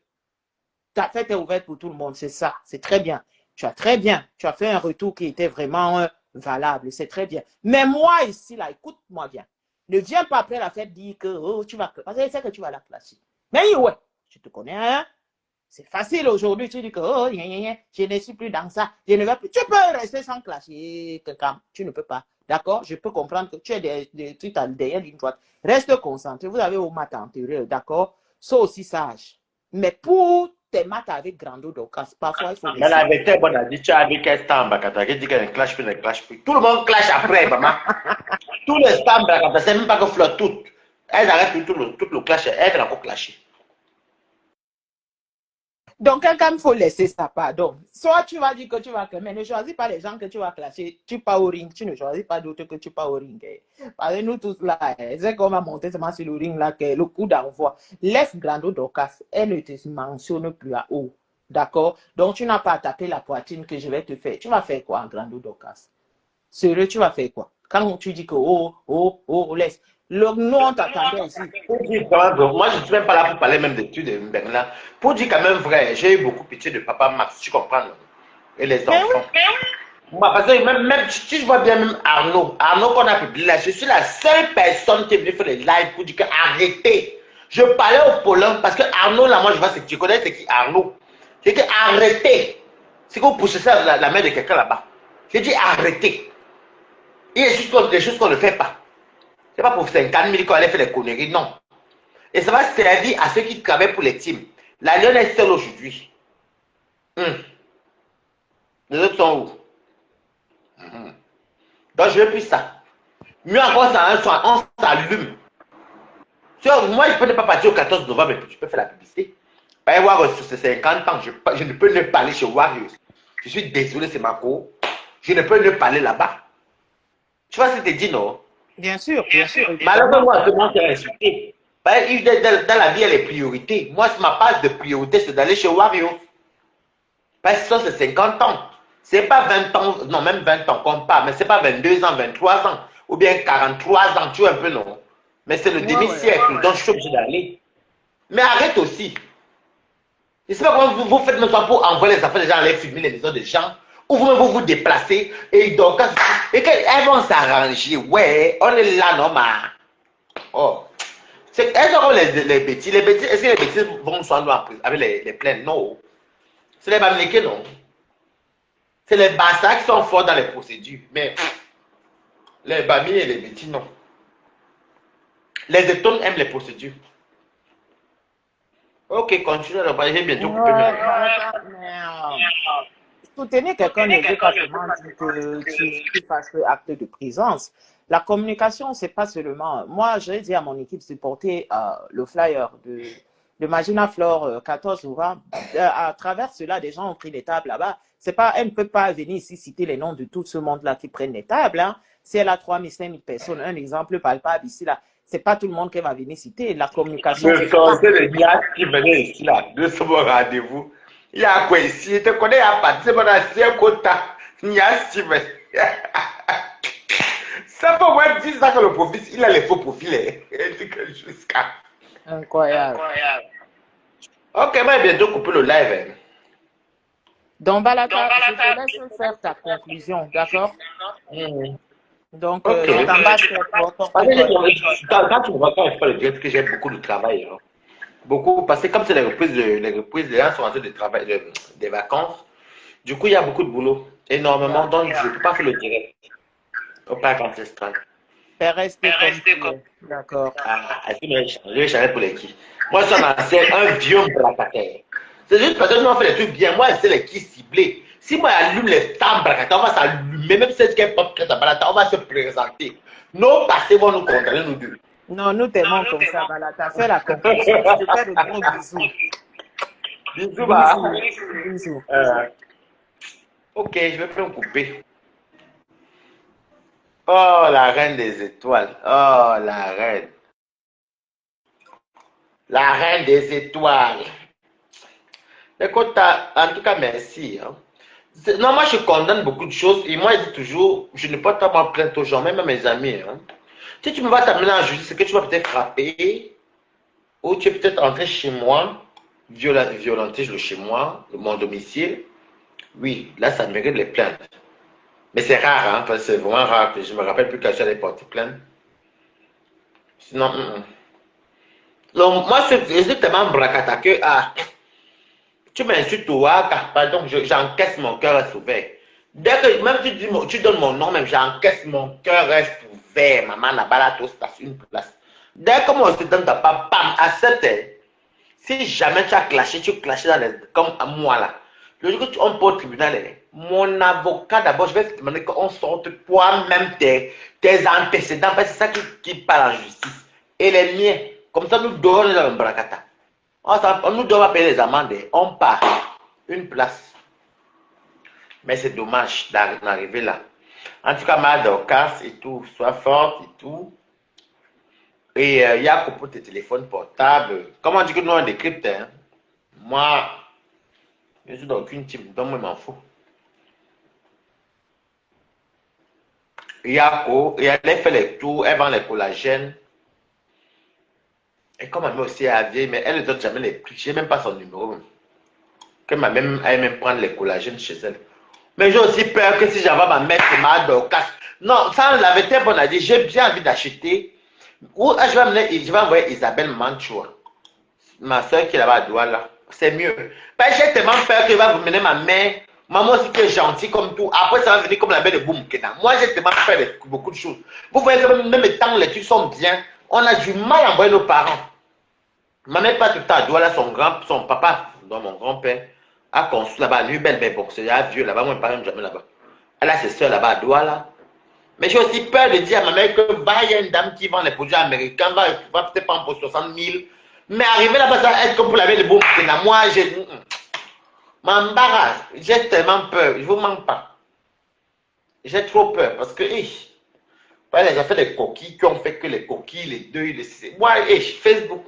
ta fête est ouverte pour tout le monde, c'est ça, c'est très bien. Tu as très bien, tu as fait un retour qui était vraiment valable, c'est très bien. Mais moi ici, là, écoute-moi bien. Ne viens pas après la fête dire que oh, tu vas, parce que je sais que tu vas la classer. Mais ouais, je te connais, hein? C'est facile aujourd'hui, tu dis que oh, je ne suis plus dans ça, je ne vais plus. Tu peux rester sans clasher quelqu'un, tu ne peux pas. D'accord? Je peux comprendre que tu es des trucs derrière ligne droite. Reste concentré. Vous avez au matin antérieur, d'accord? Sois aussi sage. Mais pour tes maths avec Grando Docas, parfois il faut Mais la laisser. vérité, bon, a dit, tu as dit qu'elle stampe, qui dit qu'elle ne clash plus, ne clash plus. Tout le monde clash après, maman. Tous les stamps, c'est même pas que flotte toutes. Elles arrêtent tout le clash, elles vont encore clasher. Donc, quelqu'un, il faut laisser ça, pardon. Soit tu vas dire que tu vas clasher, mais ne choisis pas les gens que tu vas clasher. Tu pars au ring, tu ne choisis pas d'autres que tu pars au ring. Parce que nous tous là, c'est qu'on va monter seulement sur le ring là, que le coup d'envoi. Laisse Grando Docas, elle ne te mentionne plus à haut. D'accord? Donc, tu n'as pas à taper la poitrine que je vais te faire. Tu vas faire quoi, Grando Docas? Sérieux, tu vas faire quoi? Quand tu dis que laisse. Nous, on t'attendait ici. Pour dire quand même, moi je ne suis même pas là pour parler même d'études de Mbengla. Pour dire quand même vrai, j'ai eu beaucoup pitié de papa Max, tu comprends? Et les Mais enfants. oui. Moi, parce que même si je vois bien même Arnaud qu'on a publié là, je suis la seule personne qui est venue faire les lives pour dire que arrêtez. Je parlais au Polon parce que Arnaud là, moi je vois, tu connais c'est qui Arnaud. J'ai dit arrêtez. C'est que vous poussez ça la main de quelqu'un là-bas. J'ai dit arrêtez. Il y a juste des choses qu'on ne fait pas. C'est pas pour 50 000 qu'on allait faire des conneries, non. Et ça va servir à ceux qui travaillent pour les teams. La Lyon est seule aujourd'hui. Les autres sont où? Donc je veux plus ça. Mieux encore, ça, on s'allume. Moi, je peux ne pas partir au 14 novembre, mais je peux faire la publicité. Par exemple, sur ces 50 ans, je ne peux ne pas aller chez Warriors. Je suis désolé, c'est ma cour. Je ne peux ne pas aller là-bas. Tu vois ce que je te dis, non? Bien sûr, bien sûr. Malheureusement, tout le monde s'est insulté. Dans la vie, il y a les priorités. Moi, ma base de priorité, c'est d'aller chez Wario. Parce que ça, c'est 50 ans. C'est pas 20 ans, non, même 20 ans qu'on parle, mais c'est pas 22 ans, 23 ans, ou bien 43 ans, tu vois un peu, non. Mais c'est le Ouais, demi-siècle, donc je suis obligé d'aller. Mais arrête aussi. Je ne sais pas comment vous faites même pas pour envoyer les affaires des gens, aller filmer les maisons des gens, ou vous déplacez, et donc, elles vont s'arranger. Ouais, on est là, non, ma. Oh. Elles sont comme les bêtises. Les bêtises, est-ce que les bêtises vont s'en avec les plaintes? Non. C'est les Bamileke, non. C'est les Bassa qui sont forts dans les procédures. Mais les Bami et les bêtises, non. Les étones aiment les procédures. Ok, continue. J'ai bientôt coupé mes. Soutenir quelqu'un ne veut pas seulement dire que tu fasses acte de présence. La communication, c'est pas seulement. Moi, j'ai dit à mon équipe de porter le flyer de Magina Flore 14 novembre. À travers cela, des gens ont pris les tables là-bas. C'est pas, elle ne peut pas venir ici citer les noms de tout ce monde-là qui prennent les tables. Hein. Si elle a 3 000, 5 000 personnes, un exemple palpable ici, là, c'est pas tout le monde qui va venir citer. La communication, Je sortais les gars qui venaient ici, là, de ce rendez-vous. Il y a quoi ici? Je te connais à partir de mon ancien quota. Il y a Steven. Ça peut moins dire ça que le profil, il a les faux profils. Jusqu'à. incroyable. Ok, moi, bientôt couper le live. Donc, Balata, je te laisse faire ta conclusion, d'accord? Donc, Ok. je t'embrasse pour Quand tu me vois, quand je fais le direct, que j'ai beaucoup de travail. Hein. Beaucoup, parce que comme c'est les gens sont en train de travailler, des vacances. Du coup, il y a beaucoup de boulot. Énormément. Donc, je ne peux pas faire le direct au parc ancestral. Fais rester comme tu es. D'accord. Ah, je vais changer pour les qui. Moi, je suis un vieux blacataire. C'est juste parce que nous, on fait les trucs bien. Moi, c'est les qui ciblés. Si moi, j'allume les temps blacataires, on va s'allumer. Même si c'est qu'un pop crête à balata, on va se présenter. Nos passés vont nous condamner, nous deux. Non, nous t'aimons comme ça, Balata. Fais la conclusion. Je te fais de gros bisous. Bisous, bah. Bisous. Ok, je vais faire couper. Oh, la reine des étoiles. Oh, la reine. La reine des étoiles. Écoute, en tout cas, merci. Hein. Non, moi, je condamne beaucoup de choses et moi, je dis toujours, je ne peux pas m'en plaindre aux gens, même à mes amis. Hein. Si tu me vas t'amener en justice, c'est que tu vas peut-être frapper ou tu es peut-être entré chez moi, violenter le chez moi, mon domicile. Oui, là, ça mérite les plaintes. Mais c'est rare, hein, parce que c'est vraiment rare que je me rappelle plus quand j'allais porter plainte. Sinon, donc, moi, je suis tellement bracata que, tu m'insultes ou donc j'encaisse mon cœur reste ouvert. Dès que même tu donnes mon nom, même j'encaisse mon cœur reste ouvert. Maman n'a pas la toast sur une place. Dès que mon se donne ta pas, bam, accepte. Si jamais tu as clashé, tu clashes dans les, comme à moi là. Le jour que on peut au tribunal, mon avocat d'abord, je vais te demander qu'on sorte toi-même tes antécédents, parce que c'est ça qui parle en justice. Et les miens, comme ça nous donnons dans le bracata. On nous doit payer les amendes, on part une place. Mais c'est dommage d'arriver là. En tout cas, ma Dorcas et tout, sois forte et tout. Et il y a à propos de tes téléphones portables. Comment on dit que nous on décrypte, hein? Moi, je suis dans aucune team, donc moi je m'en fous. Yako, et elle fait les tours, elle vend les collagènes. Et comme elle m'a aussi à vieille, mais elle ne donne jamais les prix. Je n'ai même pas son numéro. Elle même prendre les collagènes chez elle. Mais j'ai aussi peur que si j'avais ma mettre ma Dorcas. Non, ça, la vérité, bon, a dit, j'ai bien envie d'acheter. Ou je vais envoyer Isabelle Manchoua, ma soeur qui est là-bas à Douala. C'est mieux. Parce que j'ai tellement peur qu'elle va vous mener ma mère. Maman aussi qui est gentille comme tout. Après, ça va venir comme la mère de Boumkena. Moi, j'ai tellement peur de beaucoup de choses. Vous voyez que même tant les trucs sont bien, on a du mal à envoyer nos parents. Ma mère pas tout le temps à Douala, son papa, donc mon grand-père, a construit là-bas, lui, belle, bon, c'est vieux là-bas, moi, je ne parle jamais là-bas. Elle a ses soeurs là-bas à Douala. Mais j'ai aussi peur de dire à ma mère que il y a une dame qui vend les produits américains, va peut-être prendre pour 60 000. Mais arriver là-bas, ça va être comme pour la mère de Boumkena. Moi, j'ai. M'embarrasse. J'ai tellement peur. Je ne vous manque pas. J'ai trop peur parce que. Ouais, les affaires des coquilles qui ont fait que les coquilles, les deux, les... Moi, et Facebook.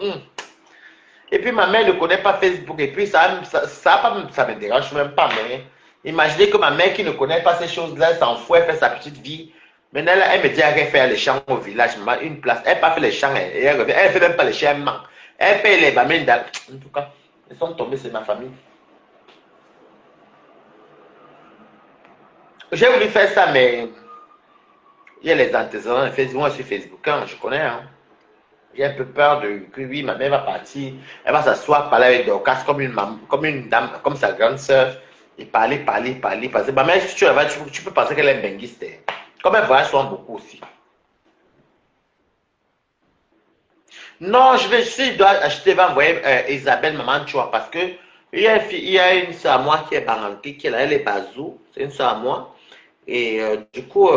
Et puis ma mère ne connaît pas Facebook. Et puis ça me dérange même pas. Mais imaginez que ma mère qui ne connaît pas ces choses-là, elle s'en fout, elle fait sa petite vie. Maintenant, elle me dit qu'elle fait les champs au village, maman, une place. Elle n'a pas fait les champs, elle revient. Elle ne fait même pas les champs, elle ment. Elle paye les mamines. En tout cas, ils sont tombés, c'est ma famille. J'ai voulu faire ça, mais il y a les antécédents de Facebook. Moi, je suis Facebook, hein, je connais. Hein. J'ai un peu peur de que oui, ma mère va partir. Elle va s'asseoir, parler avec Dorcas comme une dame, comme sa grande soeur. Et parler. Parce que ma mère, si tu la vois, tu peux penser qu'elle est benguiste. Comme elle voyage souvent beaucoup aussi. Non, si je dois acheter, je vais envoyer Isabelle, maman, tu vois, parce que il y a une soeur à moi qui est barantique, qui est là, elle est bazou, c'est une soeur à moi. Et du coup,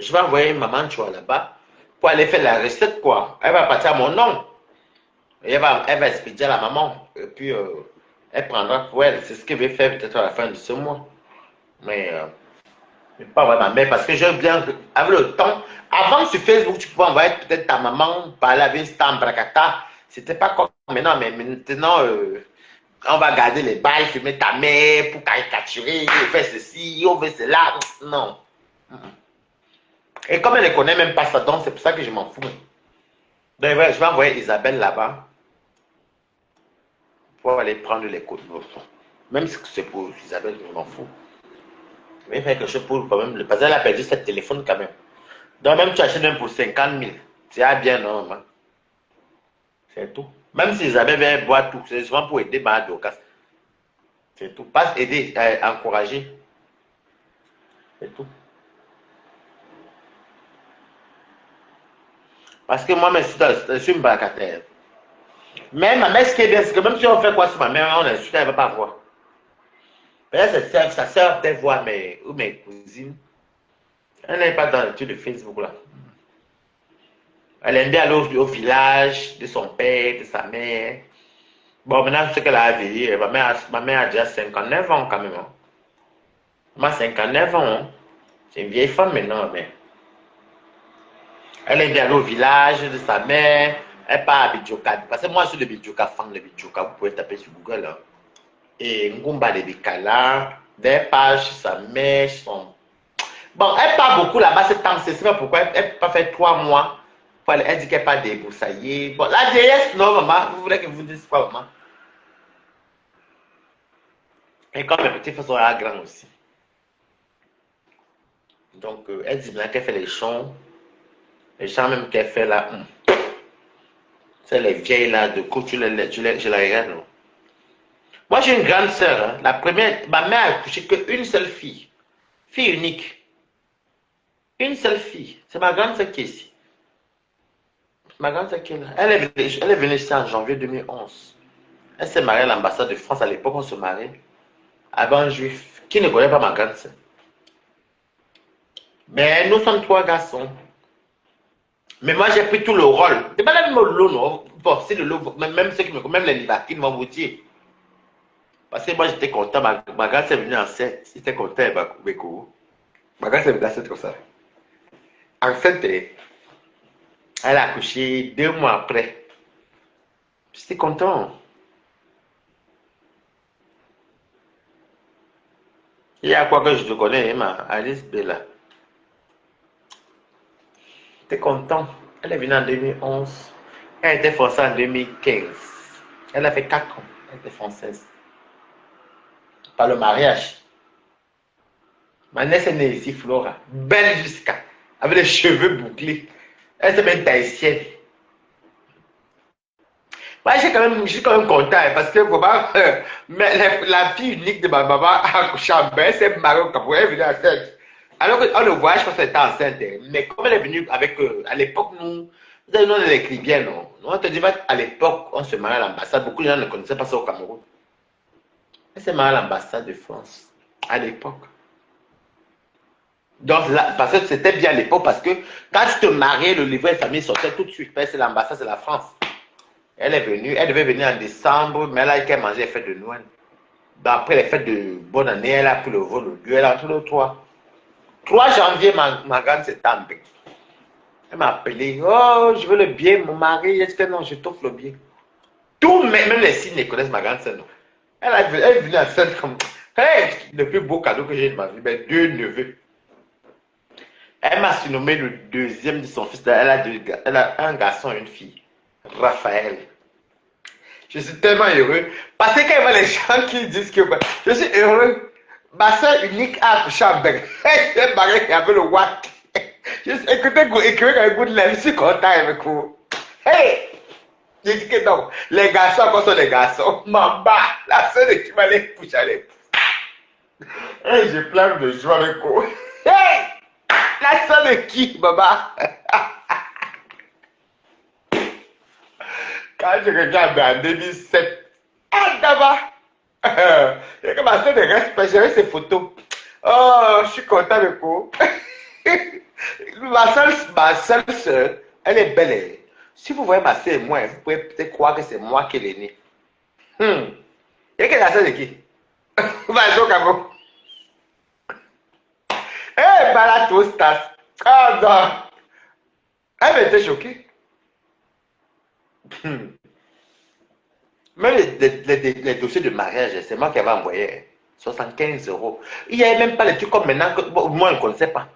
je vais envoyer maman, tu vois, là-bas, pour aller faire la recette, quoi. Elle va partir à mon nom. Et elle va expliquer à la maman. Et puis, elle prendra pour elle. C'est ce qu'elle veut faire peut-être à la fin de ce mois. Mais pas vraiment ma mère, parce que j'aime bien, avec le temps, avant sur Facebook, tu pouvais envoyer peut-être ta maman parler avec une stamp bracata. C'était pas comme maintenant, mais maintenant, on va garder les bails, filmer ta mère pour caricaturer, faire ceci, on veut cela. Non. Et comme elle ne connaît même pas ça, donc c'est pour ça que je m'en fous. Donc, ouais, je vais envoyer Isabelle là-bas pour aller prendre les codes. Même si c'est pour Isabelle, je m'en fous. Mais il fait quelque chose pour quand même. Parce qu'elle a perdu ce téléphone quand même. Donc même tu achètes même pour 50 000. C'est bien, non, maman. C'est tout. Même si Isabelle vient boire tout, c'est souvent pour aider ma Dorcas. C'est tout. Pas aider, encourager. C'est tout. Parce que moi-même, je suis une bagatelle. Mais ma mère, ce qui est bien, c'est que même si on fait quoi sur ma mère, on insulte, elle ne va pas voir. Peut-être sa soeur peut-être voir ou mes cousines. Elle n'est pas dans le truc de Facebook là. Elle aime bien aller au village de son père, de sa mère. Bon, maintenant, ce qu'elle a vécu, ma mère a déjà 59 ans quand même. Hein. Moi, 59 ans. Hein. C'est une vieille femme maintenant, mais. Elle aime bien aller au village de sa mère. Elle part à Bidjoka. Parce que moi, je suis de Bidjoka, fan de Bidjoka. Vous pouvez taper sur Google. Hein. Et Ngumba de Bikala. Des pages, sa mère, son. Bon, elle part beaucoup là-bas, c'est temps. C'est pas pourquoi elle ne peut pas faire 3 mois. Elle dit qu'elle n'est pas débroussaillée. Bon, la vieillesse, non, maman. Vous voulez que je vous dise quoi, maman? Et comme mes petits frères sont là grands aussi. Donc, elle dit bien qu'elle fait les chants même qu'elle fait là. C'est les vieilles là, de coup, je la regarde. Non? Moi, j'ai une grande soeur. Hein. La première, ma mère a couché qu'une seule fille. Fille unique. Une seule fille. C'est ma grande soeur qui est ici. Ma grande soeur qui est là. Elle est venue ici en janvier 2011. Elle s'est mariée à l'ambassade de France. À l'époque, on se mariait. Avec un juif qui ne connaît pas ma grande soeur. Mais nous sommes 3 garçons. Mais moi, j'ai pris tout le rôle. C'est pas même le lot, non. Bon, c'est le lot. Même ceux qui me connaissent, même les Libatines vont vous dire. Parce que moi, j'étais content. Ma grande est venue enceinte. J'étais content avec ma grande est venue enceinte comme ça. Enceinte, elle a accouché 2 mois après. J'étais content. Il y a quoi que je te connais, Alice Bella. J'étais content. Elle est venue en 2011. Elle était française en 2015. Elle a fait 4 ans. Elle était française. Par le mariage. Ma nièce est née ici, Flora. Belle jusqu'à. Avec les cheveux bouclés. Elle s'est même tahitienne. Moi, je suis quand même content parce que vraiment, la fille unique de ma maman a accouché en bain. Elle s'est mariée au Cameroun. Elle est venue enceinte. Alors qu'on le voyage, je pense qu'elle était enceinte. Mais comme elle est venue avec. À l'époque, nous on écrit bien, non? On te dit, à l'époque, on se mariait à l'ambassade. Beaucoup de gens ne connaissaient pas ça au Cameroun. Elle s'est mariée à l'ambassade de France. À l'époque. Donc, là, parce que c'était bien à l'époque, parce que quand tu te mariais, le livret de famille sortait tout de suite. C'est l'ambassade, c'est la France. Elle est venue, elle devait venir en décembre, mais elle a qu'à manger les fêtes de Noël. Donc, après les fêtes de bonne année, elle a pris le vol au 2, elle est entrée le 3. 3 janvier, ma grande s'est tombée. Elle m'a appelé. Oh, je veux le bien, mon mari. Elle dit non, je t'offre le bien. Tous, même les signes les connaissent ma grande sœur. Elle est venue à scène comme. Hey, le plus beau cadeau que j'ai de ma vie, ben, 2 neveux. Elle m'a surnommé le deuxième de son fils. Elle a un garçon et une fille. Raphaël. Je suis tellement heureux. Parce que quand il y a les gens qui disent que je suis heureux. Ma soeur unique a accouché en bec. Elle m'a qui avait le watt. Écoutez avec vous de la vie, je suis content avec vous. Hey! J'ai dit que non. Les garçons, encore sont les garçons. M'en bats. La soeur qui m'a les poussé à les. Hey, je pleure de joie avec vous. Hey! La soeur de qui, maman? Quand je regarde en 2007, ah, d'abord, j'ai commencé de respect, j'avais ces photos. Oh, je suis content de vous. Ma seule soeur, elle est belle. Si vous voyez ma soeur et moi, vous pouvez peut-être croire que c'est moi qui l'ai née. Et quelle est la soeur de qui? Vas-y au Cameroun. Eh, Balatostas. Ah non. Elle était choquée. Même les dossiers de mariage, c'est moi qui avais envoyé 75 euros. Il n'y avait même pas les trucs comme maintenant que moi, on ne connaissait pas.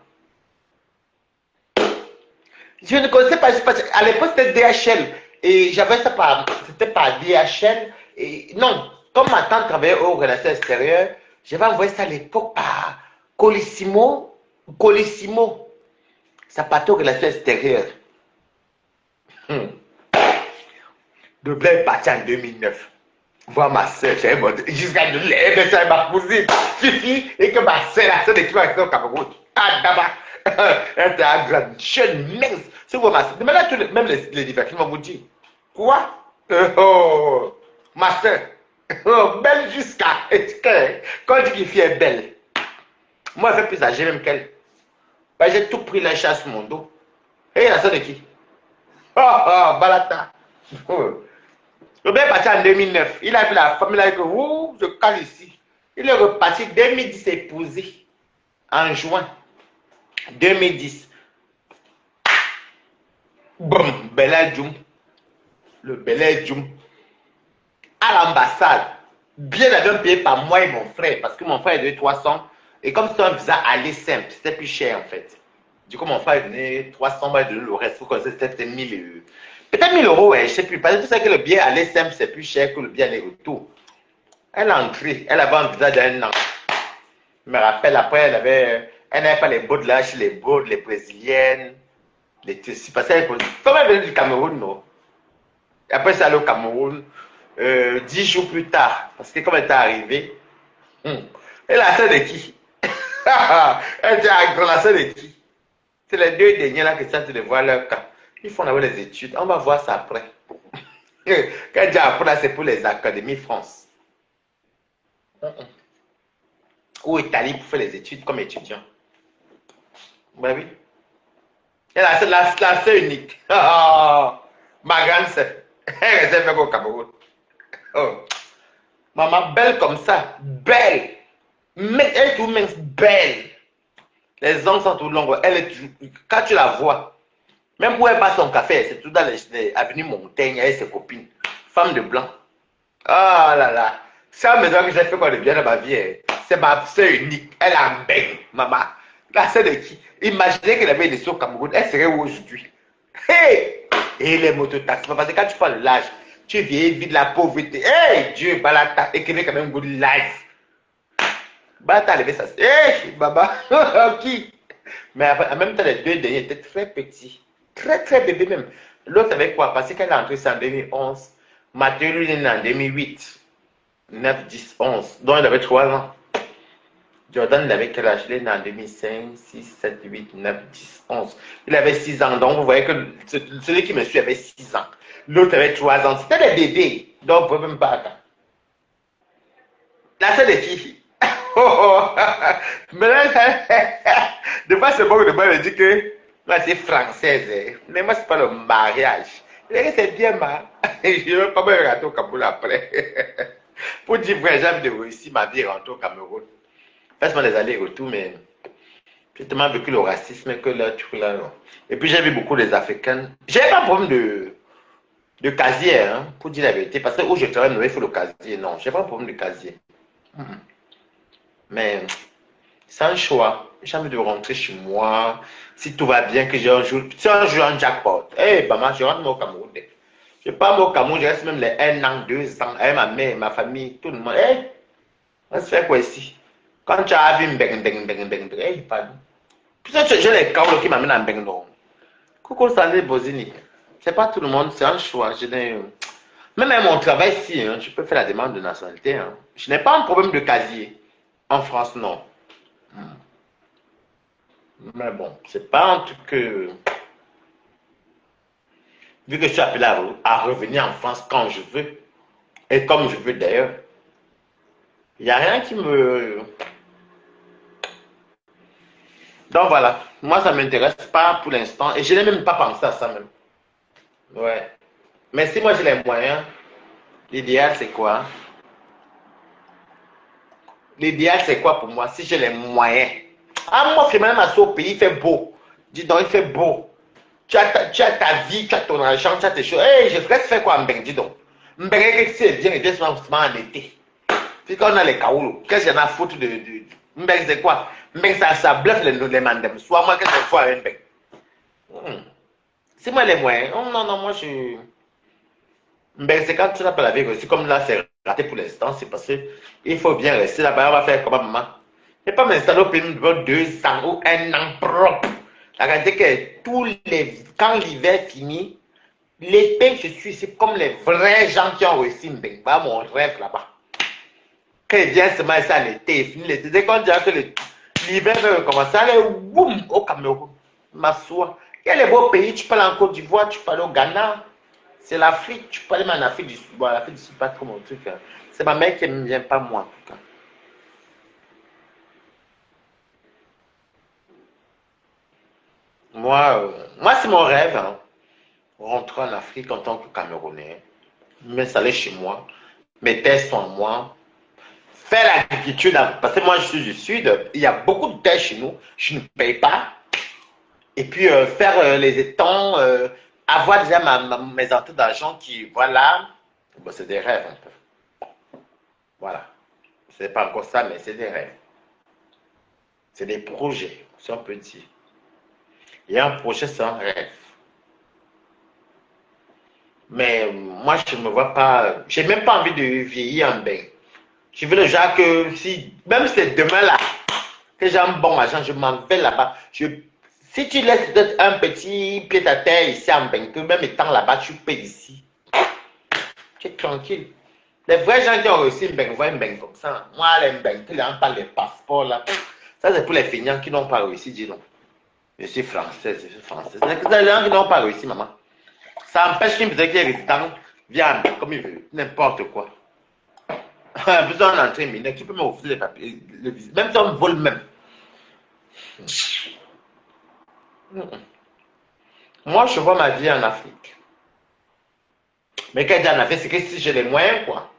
Je ne connaissais pas. À l'époque, c'était DHL. Et j'avais ça par. C'était par DHL. Et non, comme ma tante travaillait aux relations extérieures, j'avais envoyé ça à l'époque par Colissimo. Colissimo. Ça partait aux relations extérieures. Le blé est parti en 2009. Voir ma soeur, jusqu'à ma cousine, suffit, et que ma soeur, la soeur de qui va rester au Cameroun. Ah, d'abord, elle était un grand, jeune, mince. C'est quoi ma soeur? Maintenant, même les divertissements vont vous dire. Quoi? Oh, ma soeur. Oh, belle jusqu'à. Quand on dit qu'une fille est belle, moi, elle fait plus âgée même qu'elle. Ben, j'ai tout pris la chasse sur mon dos. Et la soeur de qui? Oh, Balata. Oh. Le père est parti en 2009. Il a fait la femme, il a dit que je cale ici. Il est reparti 2010 épousé. En juin 2010. Boum, Bella Djoum. Le Bella Djoum. À l'ambassade. Bien payé par moi et mon frère. Parce que mon frère devait 300. Et comme c'était un visa aller simple, c'était plus cher en fait. Du coup, mon frère venait 300 balles de le reste. Vous connaissez, c'était 1000 euros. Peut-être 1000 euros, ouais, je ne sais plus. Parce que tu sais que le billet aller simple, c'est plus cher que le billet aller retour. Elle a entré, elle avait un visa d'un an. Je me rappelle, après, elle n'avait pas les bottes là, chez les bottes, les brésiliennes, les tissus. Parce qu'elle venait du Cameroun, non? Et après, c'est allé au Cameroun 10 jours plus tard. Parce que comme elle était arrivée, elle a ça de qui? Elle était à la sœur de qui? C'est les deux derniers là qui sont de voir leur cas. Ils font d'abord les études. On va voir ça après. Quand je dis après, là, c'est pour les académies France. Ou Italie pour faire les études comme étudiant. Ben oui. Et là, c'est la sœur unique. Oh, ma grande sœur. Elle restait même au Cameroun. Oh. Maman, belle comme ça. Belle. Mais elle est tout mince. Belle. Les ongles sont tout longs. Elle est tout... Quand tu la vois, même pour elle boire son café, c'est tout dans les avenues Montaigne avec ses copines. Femme de blanc. Oh là là. C'est la maison que j'ai fait quand elle vient dans ma vie. C'est ma soeur unique. Elle a un bec, maman. La soeur de qui? Imaginez qu'elle avait des sous au Cameroun. Elle serait où aujourd'hui? Hey! Et les mototaxis. Parce que quand tu parles de l'âge, tu vieillis, vis de la pauvreté. Hey! Dieu, Balata, écrivez quand même good life. Balata, levé ça. Hey! Baba. Qui? Mais en même temps, les deux derniers étaient très petits. Très, très bébés même. L'autre avait quoi? Parce qu'elle est entrée en 2011. Mathieu, lui, est né en 2008. 9, 10, 11. Donc, il avait 3 ans. Jordan, il avait quel âge? Il est né en 2005, 6, 7, 8, 9, 10, 11. Il avait 6 ans. Donc, vous voyez que celui qui me suit avait 6 ans. L'autre avait 3 ans. C'était des bébés. Donc, vous ne pouvez même pas attendre. Là, c'est des filles. Oh, oh. Mais là, des fois, c'est bon de moi me dire que là, c'est française. Mais moi, ce n'est pas le mariage. C'est bien, ma. Je ne veux pas me rentrer au Cameroun après. Pour dire vrai, j'ai envie de réussir ma vie rentrer au Cameroun. Faites-moi les allers-retours, mais J'ai tellement vécu le racisme que là, tu là, non. Et puis j'ai vu beaucoup des Africains. J'ai pas de problème de casier, hein, pour dire la vérité. Parce que où je travaille, il faut le casier. Non, j'ai pas de problème de casier. Mais c'est un choix. J'ai envie de rentrer chez moi. Si tout va bien, que j'ai un jour. Si un jour un jackpot, hey, maman, je rentre au Cameroun. Je pars au Cameroun, je reste même les 1 an, 2 ans, avec ma mère, ma famille, tout le monde. Hey, on se fait quoi ici? Quand tu as vu hey, pardon. Puisque j'ai les câbles qui m'amènent à Mbengno. Coucou, Sandé Bozini. C'est pas tout le monde, c'est un choix. Même à mon travail ici, hein, je peux faire la demande de nationalité. Hein. Je n'ai pas un problème de casier. En France, non. Mais bon, c'est pas un truc que. Vu que je suis appelé à revenir en France quand je veux, et comme je veux d'ailleurs, il n'y a rien qui me. Donc voilà, moi ça ne m'intéresse pas pour l'instant, et je n'ai même pas pensé à ça même. Ouais. Mais si moi j'ai les moyens, l'idéal c'est quoi? L'idéal c'est quoi pour moi si j'ai les moyens? Ah, moi, c'est même à ce pays, il fait beau. Dis donc, il fait beau. Tu as ta vie, tu as ton argent, tu as tes choses. Hey, je ferais faire quoi, Mbeng, dis donc. Mbeng, c'est bien, et bien souvent en été. Puis quand on a les kaoulous, qu'est-ce qu'il y en a à foutre de. Mbeng, c'est quoi? Mbeng, ça bluffe les mandem. Soit moi, qu'est-ce que je fais avec Mbeng? C'est moi les moyens. Oh, non, non, moi, je. Mbeng, c'est quand tu n'as pas la vie aussi. Comme là, c'est raté pour l'instant, c'est parce qu'il faut bien rester là-bas. On va faire comment, maman? Je ne vais pas m'installer au pays de 2 ans ou 1 an propre. La réalité que quand l'hiver finit, l'été, je suis ici comme les vrais gens qui ont réussi Mbengba, mon rêve là-bas. Quand il vient seulement ici à l'été, il finit l'été. Dès qu'on dirait que l'hiver va commencer, aller boum, au Cameroun, m'assois. Il y a les beaux pays, tu parles en Côte d'Ivoire, tu parles au Ghana. C'est l'Afrique, tu peux aller en Afrique du Sud. Bon, l'Afrique du Sud, pas trop mon truc. Hein. C'est ma mère qui ne vient pas, moi, en tout cas. Moi c'est mon rêve. Hein. Rentrer en Afrique en tant que Camerounais, m'installer chez moi, mes terres sont à moi, faire l'agriculture, parce que moi je suis du Sud, il y a beaucoup de terres chez nous, je ne paye pas, et puis faire les étangs, avoir déjà mes entrées d'argent qui, voilà, bon, c'est des rêves un peu. Voilà, c'est pas encore ça, mais c'est des rêves. C'est des projets, si on peut dire. Il y a un projet, c'est un rêve. Mais moi, je ne me vois pas. J'ai même pas envie de vieillir en bain. Je veux le genre que si, même si c'est demain là, que j'ai un bon argent, je m'en vais là-bas. Si tu laisses peut-être un petit pied à terre ici en bain, que même étant là-bas, tu payes ici. Tu es tranquille. Les vrais gens qui ont réussi un bain, voient un bain comme ça. Moi, les bains, qui n'ont pas les passeports là. Ça, c'est pour les feignants qui n'ont pas réussi, dis donc. Je suis française, je suis française. C'est les gens qui n'ont pas réussi, maman. Ça empêche qu'une personne qui est résident vienne comme il veut, n'importe quoi. Besoin d'entrer mineur, tu peux me refuser les papiers, même si on me vole même. Moi, je vois ma vie en Afrique. Mais quand je dis en Afrique, c'est que si j'ai les moyens, quoi.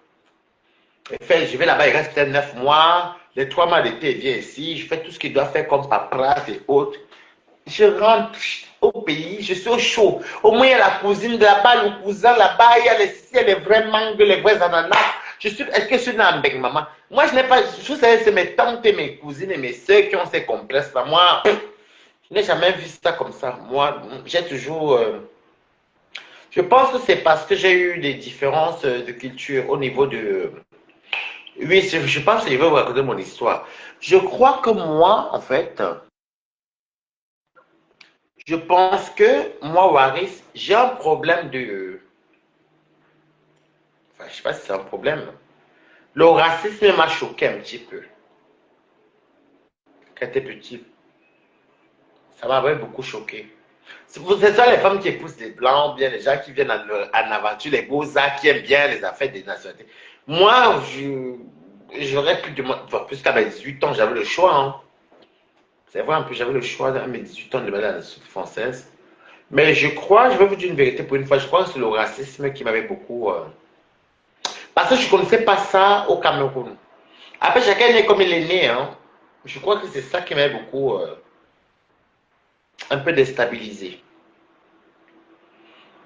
Je vais là-bas, il reste peut-être 9 mois. Les 3 mois d'été, il vient ici. Je fais tout ce qu'il doit faire comme paperasse et autres. Je rentre au pays, je suis au chaud. Au moins, il y a la cousine de là-bas, le cousin là-bas, il y a les vrais mangues, les vrais ananas. Est-ce que je suis dans avec maman? Moi, je n'ai pas, je sais, c'est mes tantes et mes cousines et mes soeurs qui ont ces complexes-là. Moi, je n'ai jamais vu ça comme ça. Moi, j'ai toujours. Je pense que c'est parce que j'ai eu des différences de culture au niveau de. Oui, je pense que je vais vous raconter mon histoire. Je crois que moi, en fait. Je pense que moi, Waris, j'ai un problème de. Enfin, je ne sais pas si c'est un problème. Le racisme m'a choqué un petit peu. Quand j'étais petit, ça m'avait beaucoup choqué. C'est ça les femmes qui épousent les blancs, bien les gens qui viennent en aventure, les beaux-arts, qui aiment bien les affaires des nationalités. Moi, j'aurais pu demander, enfin, plus qu'à mes 18 ans, j'avais le choix. Hein. C'est vrai, un peu, j'avais le choix à mes 18 ans de demander à la nationalité française. Mais je crois, je vais vous dire une vérité pour une fois, je crois que c'est le racisme qui m'avait beaucoup. Parce que je ne connaissais pas ça au Cameroun. Après, chacun est né comme il est né. Hein. Je crois que c'est ça qui m'avait beaucoup. un peu déstabilisé.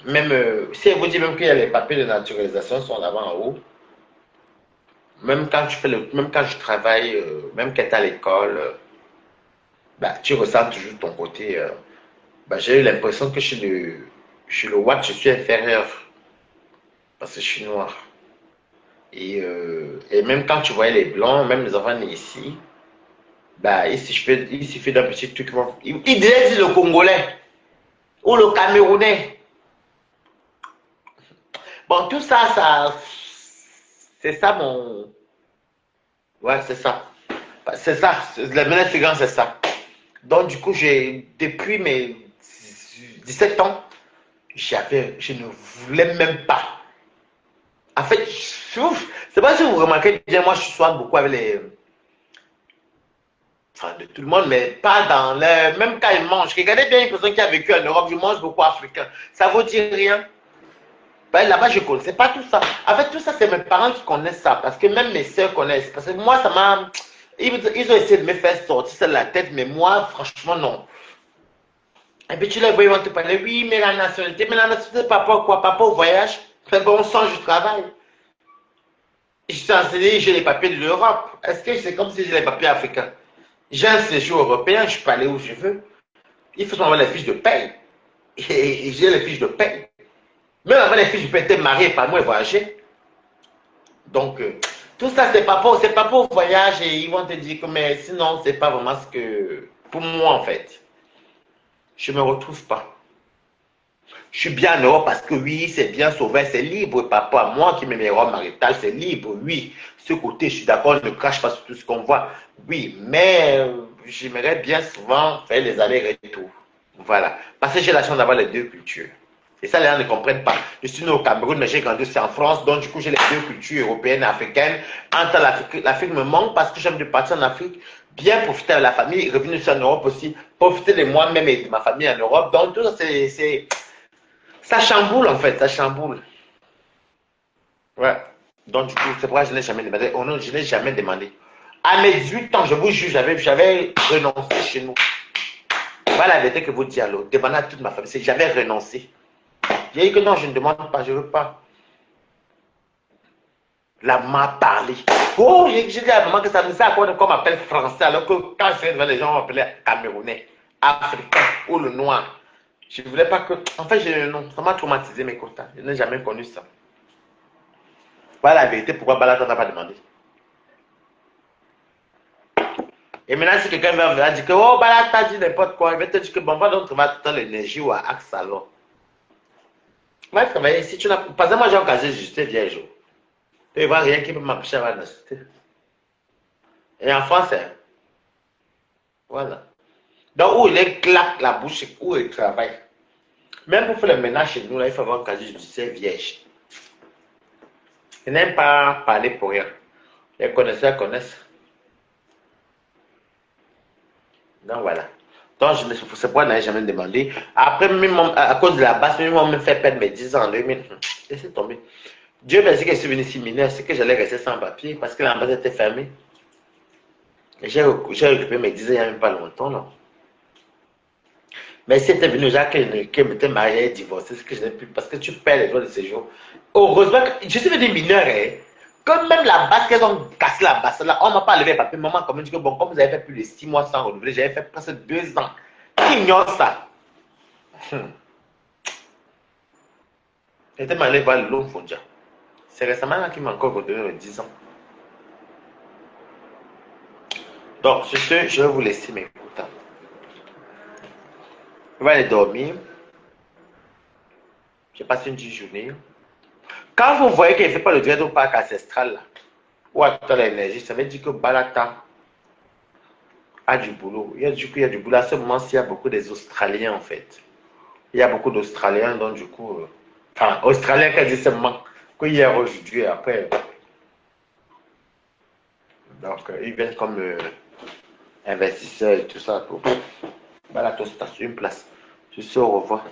Même si elle vous dit même qu'il y a les papiers de naturalisation sont là-bas en haut, même quand tu fais même quand je travaille, même quand tu es à l'école, bah, tu ressens toujours ton côté. Bah, j'ai eu l'impression que chez le Watt, je suis inférieur parce que je suis noir. Et même quand tu voyais les blancs, même les enfants nés ici, bah, il suffit d'un petit truc. Il disait le Congolais ou le Camerounais. Bon, tout ça, c'est ça mon. Ouais, c'est ça. C'est ça. La menace figurante, c'est ça. Donc, du coup, depuis mes 17 ans, je ne voulais même pas. En fait, c'est pas si vous remarquez bien, moi, je suis souvent beaucoup avec les. Enfin, de tout le monde, mais pas dans le. Même quand ils mangent. Regardez bien une personne qui a vécu en Europe, je mange beaucoup africain. Ça vous dit rien? Ben, là-bas, je ne connaissais pas tout ça. En fait, tout ça, c'est mes parents qui connaissent ça. Parce que même mes soeurs connaissent. Parce que moi, ça m'a. Ils ont essayé de me faire sortir ça de la tête, mais moi, franchement, non. Et puis tu les vois, ils vont te parler, oui, mais la nationalité, papa, quoi, papa au voyage, c'est bon sang, je travaille. Je suis enseigné, j'ai les papiers de l'Europe. Est-ce que c'est comme si j'ai les papiers africains? J'ai un séjour européen, je peux aller où je veux. Il faut avoir les fiches de paye. Et j'ai les fiches de paye. Même avant les fiches de paye, j'étais marié par moi et voyager. Donc, tout ça, c'est pas pour voyage et ils vont te dire que, mais sinon, c'est pas vraiment ce que, pour moi, en fait, je me retrouve pas. Je suis bien en Europe parce que oui, c'est bien sauveur, c'est libre. Papa, moi qui mets mes robes maritales, c'est libre, oui. Ce côté, je suis d'accord, ne crache pas sur tout ce qu'on voit. Oui, mais j'aimerais bien souvent faire les allers-retours. Voilà. Parce que j'ai la chance d'avoir les deux cultures. Et ça, les gens ne comprennent pas. Je suis né au Cameroun, mais j'ai grandi aussi en France. Donc, du coup, j'ai les deux cultures européennes et africaines. Entre l'Afrique me manque parce que j'aime de partir en Afrique, bien profiter de la famille, revenir aussi en Europe aussi, profiter de moi-même et de ma famille en Europe. Donc, tout ça, ça chamboule en fait, ça chamboule. Ouais. Donc, du coup, c'est pourquoi je n'ai jamais demandé. Oh non, je n'ai jamais demandé. À mes 18 ans, je vous jure, j'avais renoncé chez nous. Voilà la vérité que vous dites alors. Demandez à toute ma famille. J'avais renoncé. J'ai dit que non, je ne demande pas, je ne veux pas. La m'a parlé. Oh, j'ai dit à la maman que ça me sert à quoi qu'on m'appelle français, alors que quand je suis devant les gens, on m'appelait camerounais, africain ou le noir. Je ne voulais pas que. En fait, non, ça m'a traumatisé mes quotas. Je n'ai jamais connu ça. Voilà la vérité pourquoi Balata n'a pas demandé. Et maintenant, si quelqu'un va dire que oh, Balata dit n'importe quoi, il va te dire que bon, va donc trouver toute l'énergie ou à Axe alors. Va travailler. Si tu n'as. Par exemple, moi, j'ai un casier juste vieille jour. Tu ne vois rien qui peut m'empêcher d'avoir la cité. Et en français, voilà. Donc, où il est claque la bouche, où il travaille. Même pour faire le ménage chez nous, là, il faut avoir un casier judiciaire vierge. Il n'aime pas parler pour rien. Les connaisseurs connaissent. Donc, voilà. Donc, c'est pourquoi je n'avais jamais demandé. Après, même à cause de la base, même on me fait perdre mes 10 ans en 2000. Laissez tomber. Dieu merci que je suis venu ici mineur, c'est que j'allais rester sans papier parce que l'ambassade était fermée. J'ai récupéré mes 10 ans il n'y a même pas longtemps, non. Mais si c'était venu déjà qu'elle m'était mariée et divorcée, c'est que je n'ai plus. Parce que tu perds les droits de séjour. Heureusement que je suis venu mineur, hein. Comme même la base qu'elles ont cassé la base, là, on ne m'a pas levé le papier. Maman, comme dit que bon, comme vous avez fait plus de 6 mois sans renouveler, j'avais fait presque 2 ans. Qui ignore ça? J'étais allé voir le Long Fondia. C'est récemment là qu'il m'a encore redonné 10 ans. Donc, sur ce, je vais vous laisser mes contacts. Je vais aller dormir. J'ai passé une petite journée. Quand vous voyez qu'il ne fait pas le direct au parc ancestral, là, ou à toute l'énergie, ça veut dire que Balata a du boulot. Il y a du boulot. À ce moment-ci, il y a beaucoup des Australiens, en fait. Il y a beaucoup d'Australiens, donc du coup, enfin, Australiens qui disent seulement qu'hier, aujourd'hui, et après. Donc, ils viennent comme investisseurs et tout ça. Balata, c'est une place. Je suis au revoir.